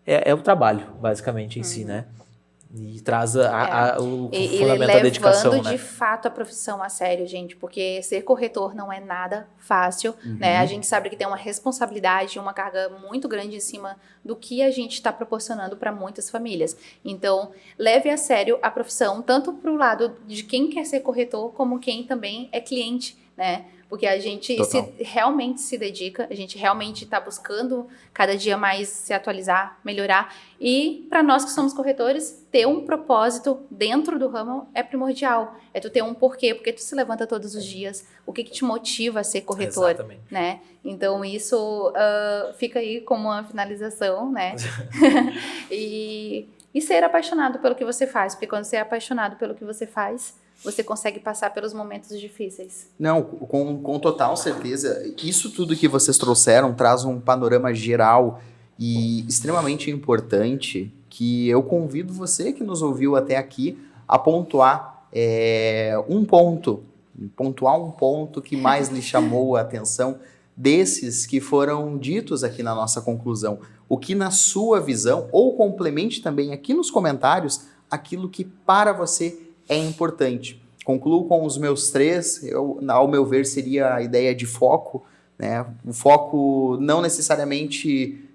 é o trabalho, basicamente, em si, né? E traz o fundamento da dedicação, levando né? de fato a profissão a sério, gente, porque ser corretor não é nada fácil, né? A gente sabe que tem uma responsabilidade, uma carga muito grande em cima do que a gente está proporcionando para muitas famílias. Então, leve a sério a profissão, tanto para o lado de quem quer ser corretor, como quem também é cliente, né? Porque a gente realmente se dedica, a gente realmente está buscando cada dia mais se atualizar, melhorar. E para nós que somos corretores, ter um propósito dentro do ramo é primordial. É tu ter um porquê, porque tu se levanta todos os dias, o que te motiva a ser corretor, Exatamente. né? Então isso fica aí como uma finalização, né? E ser apaixonado pelo que você faz, porque quando você é apaixonado pelo que você faz, você consegue passar pelos momentos difíceis. Não, com total certeza. Isso tudo que vocês trouxeram traz um panorama geral e extremamente importante, que eu convido você que nos ouviu até aqui a pontuar um ponto que mais lhe chamou a atenção desses que foram ditos aqui na nossa conclusão. O que na sua visão, ou complemente também aqui nos comentários, aquilo que para você é importante. Concluo com os meus 3, ao meu ver, seria a ideia de foco, né? O foco não necessariamente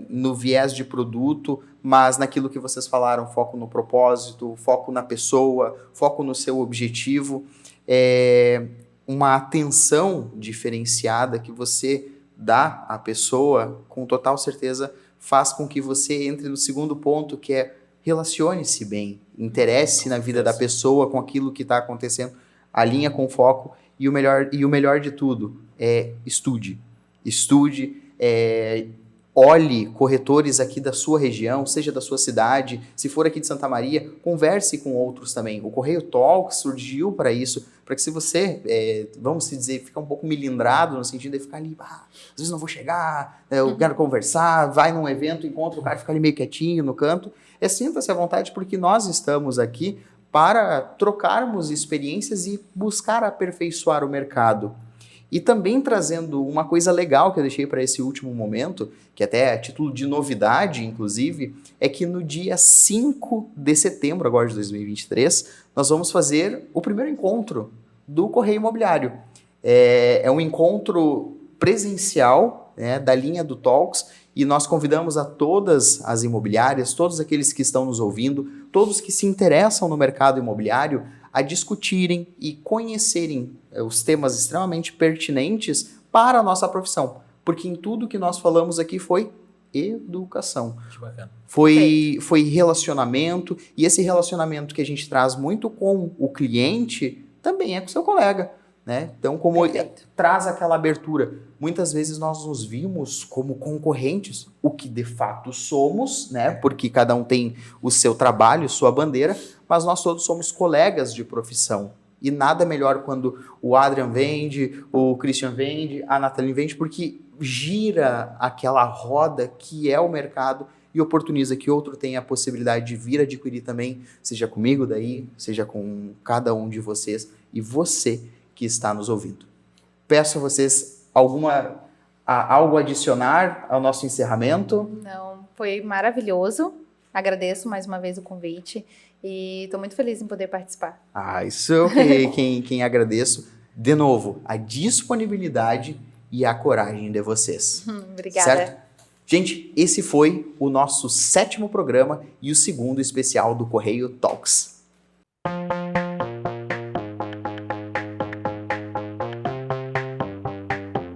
no viés de produto, mas naquilo que vocês falaram, foco no propósito, foco na pessoa, foco no seu objetivo, uma atenção diferenciada que você dá à pessoa, com total certeza, faz com que você entre no segundo ponto, que é relacione-se bem, interesse na vida da pessoa com aquilo que está acontecendo, alinha com foco e o melhor de tudo é estude, olhe corretores aqui da sua região, seja da sua cidade, se for aqui de Santa Maria, converse com outros também. O Correio Talks surgiu para isso, para que se você, vamos dizer, fica um pouco milindrado no sentido de ficar ali, às vezes não vou chegar, eu quero conversar, vai num evento, encontra o cara, fica ali meio quietinho no canto, sinta-se à vontade porque nós estamos aqui para trocarmos experiências e buscar aperfeiçoar o mercado. E também trazendo uma coisa legal que eu deixei para esse último momento, que até é título de novidade, inclusive, é que no dia 5 de setembro agora de 2023, nós vamos fazer o primeiro encontro do Correio Imobiliário. É um encontro presencial, né, da linha do Talks, e nós convidamos a todas as imobiliárias, todos aqueles que estão nos ouvindo, todos que se interessam no mercado imobiliário, a discutirem e conhecerem os temas extremamente pertinentes para a nossa profissão. Porque em tudo que nós falamos aqui foi educação. Que bacana. Foi relacionamento, e esse relacionamento que a gente traz muito com o cliente também é com o seu colega, né? Então, como traz aquela abertura, muitas vezes nós nos vimos como concorrentes, o que de fato somos, né? Porque cada um tem o seu trabalho, sua bandeira, mas nós todos somos colegas de profissão. E nada melhor quando o Adrian vende, o Christian vende, a Nathalie vende, porque gira aquela roda que é o mercado e oportuniza que outro tenha a possibilidade de vir adquirir também, seja comigo daí, seja com cada um de vocês e você que está nos ouvindo. Peço a vocês algo a adicionar ao nosso encerramento. Não, foi maravilhoso. Agradeço mais uma vez o convite e estou muito feliz em poder participar. Isso eu quem agradeço. De novo, a disponibilidade e a coragem de vocês. Obrigada. Certo? Gente, esse foi o nosso 7º programa e o 2º especial do Correio Talks.